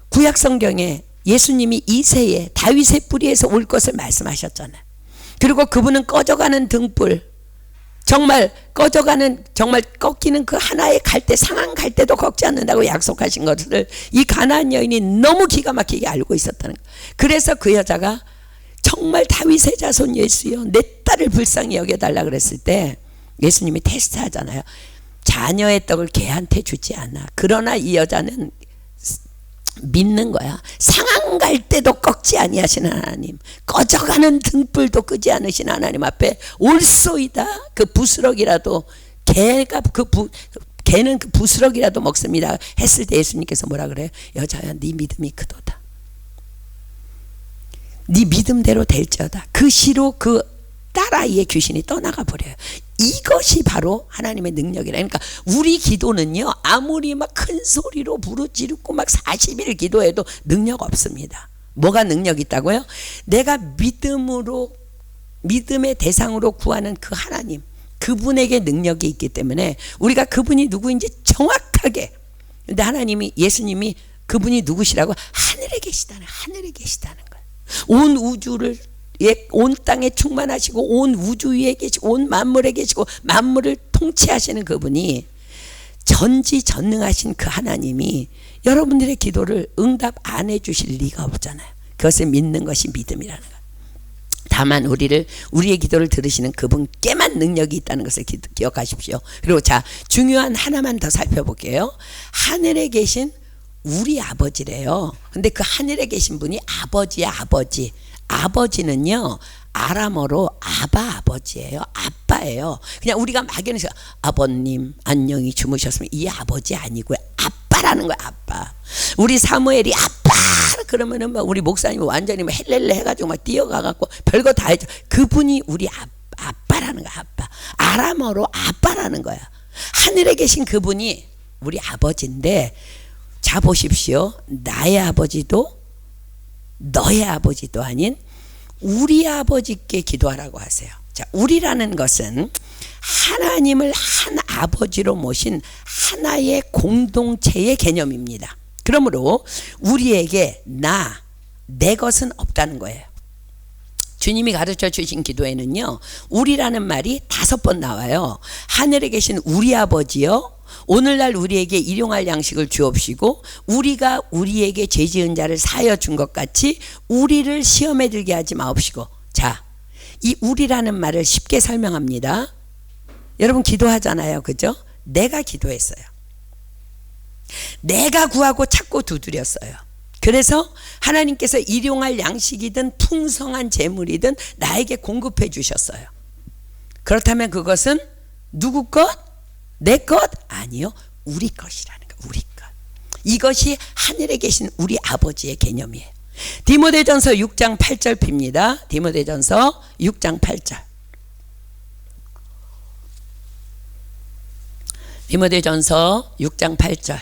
구약 성경에 예수님이 이새에 다윗의 뿌리에서 올 것을 말씀하셨잖아요. 그리고 그분은 꺼져가는 등불, 정말 꺼져가는, 정말 꺾이는 그 하나의 갈대, 상한 갈대도 꺾지 않는다고 약속하신 것을 이 가나안 여인이 너무 기가 막히게 알고 있었다는 거예요. 그래서 그 여자가 정말 다윗의 자손 예수요, 내 딸을 불쌍히 여겨달라 그랬을 때 예수님이 테스트하잖아요. 자녀의 떡을 개한테 주지 않아. 그러나 이 여자는 믿는 거야. 상한 갈대도 꺾지 아니하시는 하나님, 꺼져가는 등불도 끄지 않으신 하나님 앞에 올소이다. 그 부스럭이라도 개는 그 부스럭이라도 먹습니다 했을 때 예수님께서 뭐라 그래요? 여자야, 네 믿음이 크도다. 네 믿음대로 될지어다. 그 시로 그 딸아이의 귀신이 떠나가 버려요. 이것이 바로 하나님의 능력이라. 그러니까 우리 기도는요, 아무리 막 큰 소리로 부르짖고 막 40일 기도해도 능력 없습니다. 뭐가 능력 있다고요? 내가 믿음으로, 믿음의 대상으로 구하는 그 하나님, 그분에게 능력이 있기 때문에 우리가 그분이 누구인지 정확하게. 근데 하나님이, 예수님이 그분이 누구시라고? 하늘에 계시다는 거예요. 온 우주를, 온 땅에 충만하시고 온 우주 위에 계시고 온 만물에 계시고 만물을 통치하시는 그분이, 전지전능하신 그 하나님이 여러분들의 기도를 응답 안 해주실 리가 없잖아요. 그것을 믿는 것이 믿음이라는 거예요. 다만 우리의 기도를 들으시는 그분께만 능력이 있다는 것을 기억하십시오. 그리고 자, 중요한 하나만 더 살펴볼게요. 하늘에 계신 우리 아버지래요. 근데 그 하늘에 계신 분이 아버지야, 아버지. 아버지는요, 아람어로 아버지예요. 아빠예요. 그냥 우리가 막연해서 아버님 안녕히 주무셨으면, 이 아버지 아니고요, 아빠라는 거야, 아빠. 우리 사무엘이 아빠 그러면은 막 우리 목사님이 완전히 막 헬렐레 해가지고 막 뛰어가갖고 별거 다 해줘. 그분이 우리 아빠라는 거야, 아빠. 아람어로 아빠라는 거야. 하늘에 계신 그분이 우리 아버지인데, 자 보십시오. 나의 아버지도 너의 아버지도 아닌 우리 아버지께 기도하라고 하세요. 자, 우리라는 것은 하나님을 한 아버지로 모신 하나의 공동체의 개념입니다. 그러므로 우리에게 내 것은 없다는 거예요. 주님이 가르쳐 주신 기도에는요, 우리라는 말이 5번 나와요. 하늘에 계신 우리 아버지요, 오늘날 우리에게 일용할 양식을 주옵시고 우리가 우리에게 죄 지은 자를 사하여 준 것 같이 우리를 시험에 들게 하지 마옵시고. 자, 이 우리라는 말을 쉽게 설명합니다. 여러분 기도하잖아요, 그죠? 내가 기도했어요. 내가 구하고 찾고 두드렸어요. 그래서 하나님께서 일용할 양식이든 풍성한 재물이든 나에게 공급해 주셨어요. 그렇다면 그것은 누구 것? 내 것? 아니요, 우리 것이라는 거. 우리 것. 이것이 하늘에 계신 우리 아버지의 개념이에요. 디모데전서 6장 8절 핍니다. 디모데전서 6장 8절. 디모데전서 6장 8절.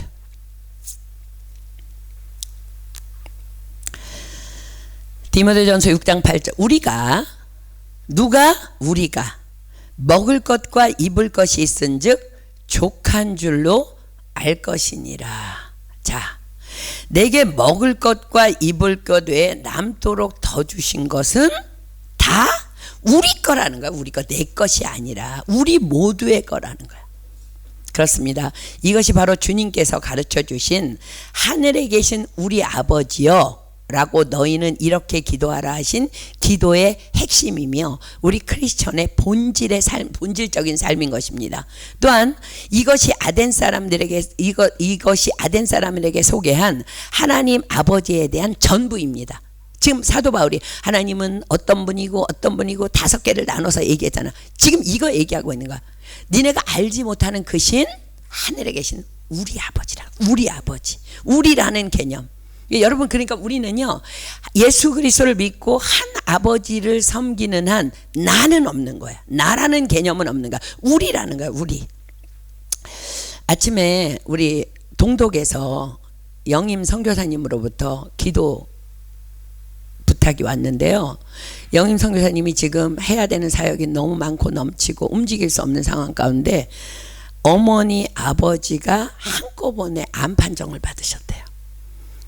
디모데전서 6장 8절. 우리가 누가? 우리가 먹을 것과 입을 것이 있은즉 족한 줄로 알 것이니라. 자, 내게 먹을 것과 입을 것 외에 남도록 더 주신 것은 다 우리 거라는 거야. 우리 거, 내 것이 아니라 우리 모두의 거라는 거야. 그렇습니다. 이것이 바로 주님께서 가르쳐 주신 하늘에 계신 우리 아버지여 라고 너희는 이렇게 기도하라 하신 기도의 핵심이며 우리 크리스천의 본질의 삶, 본질적인 삶인 것입니다. 또한 이것이 아덴 사람들에게 이것이 아덴 사람들에게 소개한 하나님 아버지에 대한 전부입니다. 지금 사도 바울이 하나님은 어떤 분이고 5개를 나눠서 얘기했잖아. 지금 이거 얘기하고 있는 거야. 니네가 알지 못하는 그 신, 하늘에 계신 우리 아버지라. 우리 아버지, 우리라는 개념. 여러분, 그러니까 우리는요, 예수 그리스도를 믿고 한 아버지를 섬기는 한 나는 없는 거야. 나라는 개념은 없는 거야. 우리라는 거야. 우리. 아침에 우리 동독에서 영임 선교사님으로부터 기도 부탁이 왔는데요. 영임 선교사님이 지금 해야 되는 사역이 너무 많고 넘치고 움직일 수 없는 상황 가운데 어머니 아버지가 한꺼번에 암 판정을 받으셨대요.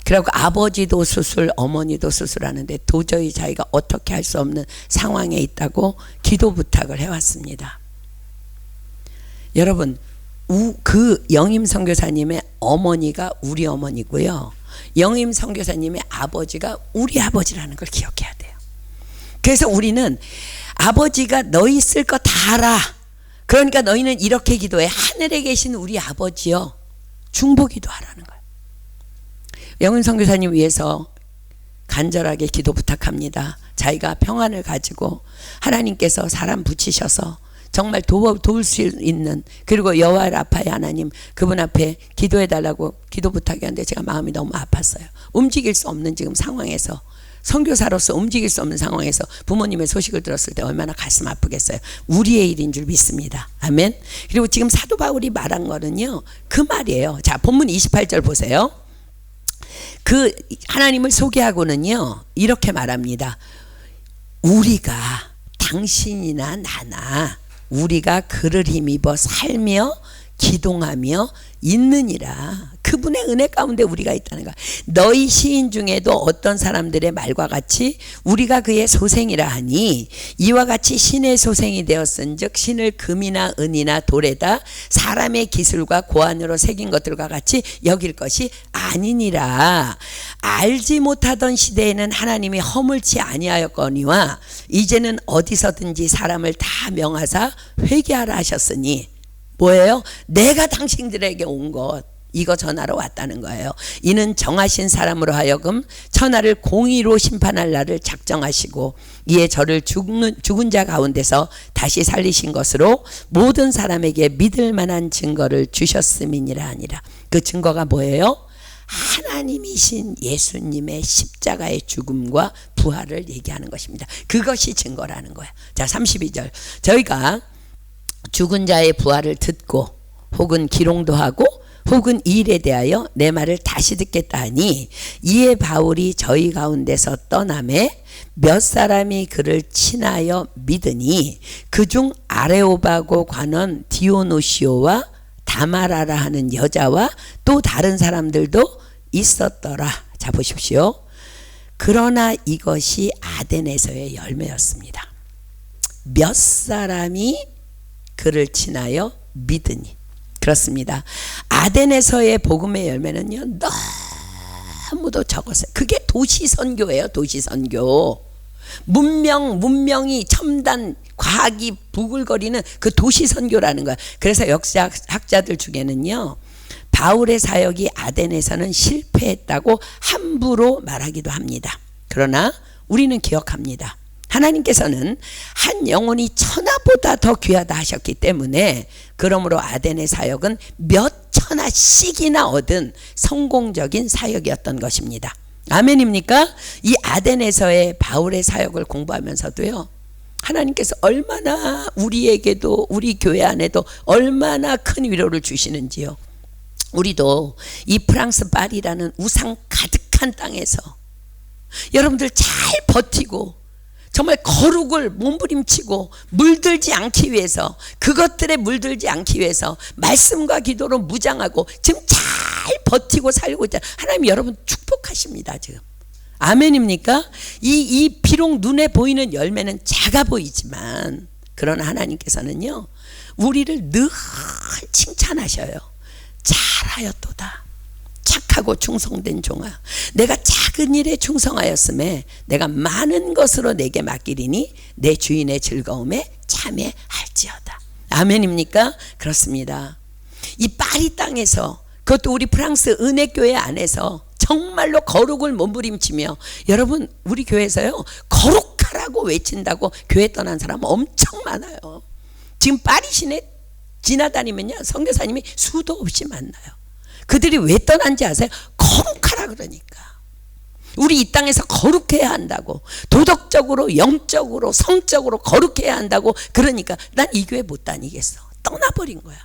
그리고 아버지도 수술, 어머니도 수술하는데 도저히 자기가 어떻게 할 수 없는 상황에 있다고 기도 부탁을 해왔습니다. 여러분, 그 영임 선교사님의 어머니가 우리 어머니고요, 영임 선교사님의 아버지가 우리 아버지라는 걸 기억해야 돼요. 그래서 우리는 아버지가 너희 쓸 거 다 알아. 그러니까 너희는 이렇게 기도해. 하늘에 계신 우리 아버지여, 중보기도 하라는 거예요. 영임 선교사님 위해서 간절하게 기도 부탁합니다. 자기가 평안을 가지고 하나님께서 사람 붙이셔서 정말 도울 수 있는, 그리고 여호와 라파의 하나님, 그분 앞에 기도해 달라고 기도 부탁했는데 제가 마음이 너무 아팠어요. 움직일 수 없는 지금 상황에서, 선교사로서 움직일 수 없는 상황에서 부모님의 소식을 들었을 때 얼마나 가슴 아프겠어요. 우리의 일인 줄 믿습니다. 아멘. 그리고 지금 사도 바울이 말한 거는요, 그 말이에요. 자, 본문 28절 보세요. 그 하나님을 소개하고는요, 이렇게 말합니다. 우리가, 당신이나 나나 우리가 그를 힘입어 살며 기동하며 있느니라. 그분의 은혜 가운데 우리가 있다는 거야. 너희 시인 중에도 어떤 사람들의 말과 같이 우리가 그의 소생이라 하니 이와 같이 신의 소생이 되었은즉 신을 금이나 은이나 돌에다 사람의 기술과 고안으로 새긴 것들과 같이 여길 것이 아니니라. 알지 못하던 시대에는 하나님이 허물치 아니하였거니와 이제는 어디서든지 사람을 다 명하사 회개하라 하셨으니, 뭐예요? 내가 당신들에게 온 것, 이거 전하러 왔다는 거예요. 이는 정하신 사람으로 하여금 천하를 공의로 심판할 날을 작정하시고 이에 저를 죽은 자 가운데서 다시 살리신 것으로 모든 사람에게 믿을 만한 증거를 주셨음이니라 하니라. 그 증거가 뭐예요? 하나님이신 예수님의 십자가의 죽음과 부활을 얘기하는 것입니다. 그것이 증거라는 거예요. 자, 32절. 저희가 죽은 자의 부활을 듣고 혹은 기롱도 하고 혹은 이 일에 대하여 내 말을 다시 듣겠다 하니 이에 바울이 저희 가운데서 떠나매 몇 사람이 그를 친하여 믿으니 그중 아레오바고 관원 디오노시오와 다마라라 하는 여자와 또 다른 사람들도 있었더라. 자, 보십시오. 그러나 이것이 아덴에서의 열매였습니다. 몇 사람이 그를 친하여 믿으니. 그렇습니다. 아덴에서의 복음의 열매는요, 너무도 적었어요. 그게 도시 선교예요. 도시 선교. 문명이 첨단 과학이 부글거리는 그 도시 선교라는 거야. 그래서 역사학자들 중에는요, 바울의 사역이 아덴에서는 실패했다고 함부로 말하기도 합니다. 그러나 우리는 기억합니다. 하나님께서는 한 영혼이 천하보다 더 귀하다 하셨기 때문에, 그러므로 아덴의 사역은 몇 천하씩이나 얻은 성공적인 사역이었던 것입니다. 아멘입니까? 이 아덴에서의 바울의 사역을 공부하면서도요, 하나님께서 얼마나 우리에게도, 우리 교회 안에도 얼마나 큰 위로를 주시는지요. 우리도 이 프랑스 파리라는 우상 가득한 땅에서 여러분들 잘 버티고 정말 거룩을 몸부림치고 물들지 않기 위해서, 그것들에 물들지 않기 위해서 말씀과 기도로 무장하고 지금 잘 버티고 살고 있다. 하나님 여러분 축복하십니다 지금. 아멘입니까? 이 비록 눈에 보이는 열매는 작아 보이지만, 그러나 하나님께서는요 우리를 늘 칭찬하셔요. 잘하였도다 착하고 충성된 종아, 내가 작은 일에 충성하였음에 내가 많은 것으로 내게 맡기리니 내 주인의 즐거움에 참여할지어다. 아멘입니까? 그렇습니다. 이 파리 땅에서, 그것도 우리 프랑스 은혜교회 안에서 정말로 거룩을 몸부림치며, 여러분 우리 교회에서요 거룩하라고 외친다고 교회 떠난 사람 엄청 많아요. 지금 파리 시내 지나다니면요 선교사님이 수도 없이 만나요. 그들이 왜 떠난지 아세요? 거룩하라 그러니까. 우리 이 땅에서 거룩해야 한다고, 도덕적으로 영적으로 성적으로 거룩해야 한다고. 그러니까 난 이 교회 못 다니겠어, 떠나버린 거야.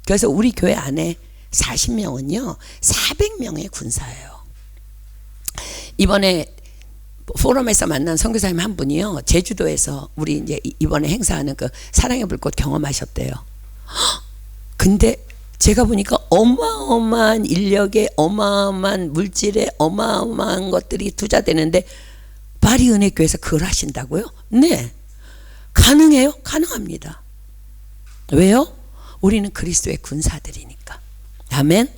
그래서 우리 교회 안에 40명은요 400명의 군사예요. 이번에 포럼에서 만난 선교사님 한 분이요 제주도에서 우리 이제 이번에 행사하는 그 사랑의 불꽃 경험하셨대요. 근데 제가 보니까 어마어마한 인력에 어마어마한 물질에 어마어마한 것들이 투자되는데 파리 은혜교회에서 그걸 하신다고요? 네, 가능해요? 가능합니다. 왜요? 우리는 그리스도의 군사들이니까. 아멘.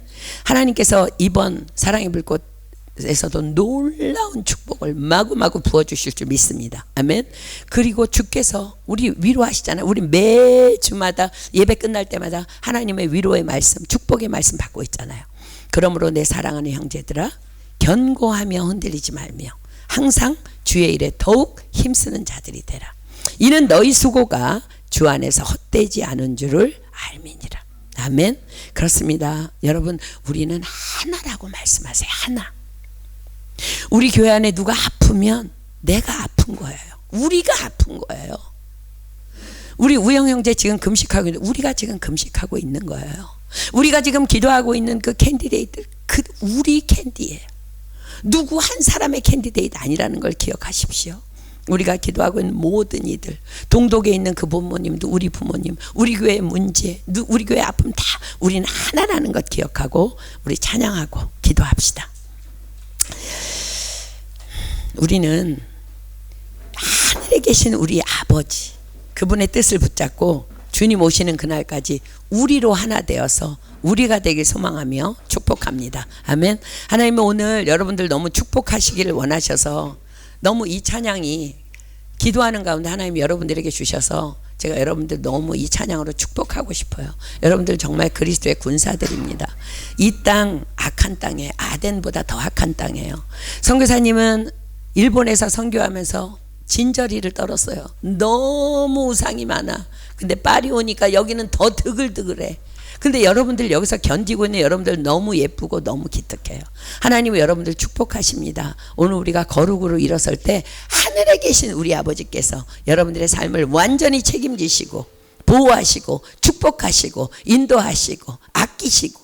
하나님께서 이번 사랑의 불꽃에서도 놀라운 축복을 마구마구 부어주실 줄 믿습니다. 아멘. 그리고 주께서 우리 위로하시잖아요. 우리 매주마다 예배 끝날 때마다 하나님의 위로의 말씀, 축복의 말씀 받고 있잖아요. 그러므로 내 사랑하는 형제들아, 견고하며 흔들리지 말며 항상 주의 일에 더욱 힘쓰는 자들이 되라. 이는 너희 수고가 주 안에서 헛되지 않은 줄을 알미니라. 아멘. 그렇습니다. 여러분 우리는 하나라고 말씀하세요. 하나. 우리 교회 안에 누가 아프면 내가 아픈 거예요. 우리가 아픈 거예요. 우리 우영 형제 지금 금식하고 있는데 우리가 지금 금식하고 있는 거예요. 우리가 지금 기도하고 있는 그 캔디데이트, 그 우리 캔디예요. 누구 한 사람의 캔디데이트 아니라는 걸 기억하십시오. 우리가 기도하고 있는 모든 이들, 동독에 있는 그 부모님도 우리 부모님, 우리 교회의 문제, 우리 교회 아픔 다 우리는 하나라는 것 기억하고 우리 찬양하고 기도합시다. 우리는 하늘에 계신 우리 아버지, 그분의 뜻을 붙잡고 주님 오시는 그날까지 우리로 하나 되어서 우리가 되길 소망하며 축복합니다. 아멘. 하나님은 오늘 여러분들 너무 축복하시기를 원하셔서 너무 이 찬양이 기도하는 가운데 하나님 여러분들에게 주셔서 제가 여러분들 너무 이 찬양으로 축복하고 싶어요. 여러분들 정말 그리스도의 군사들입니다. 이 땅 악한 땅에 아덴보다 더 악한 땅이에요. 선교사님은 일본에서 선교하면서 진저리를 떨었어요. 너무 우상이 많아. 근데 파리 오니까 여기는 더 드글드글해. 근데 여러분들 여기서 견디고 있는 여러분들 너무 예쁘고 너무 기특해요. 하나님은 여러분들 축복하십니다. 오늘 우리가 거룩으로 일어설 때 하늘에 계신 우리 아버지께서 여러분들의 삶을 완전히 책임지시고 보호하시고 축복하시고 인도하시고 아끼시고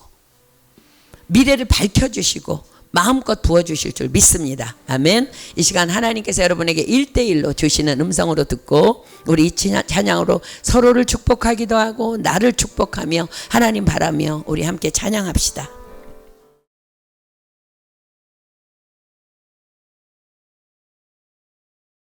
미래를 밝혀주시고 마음껏 부어주실 줄 믿습니다. 아멘. 이 시간 하나님께서 여러분에게 1대1로 주시는 음성으로 듣고 우리 이 찬양으로 서로를 축복하기도 하고 나를 축복하며 하나님 바라며 우리 함께 찬양합시다.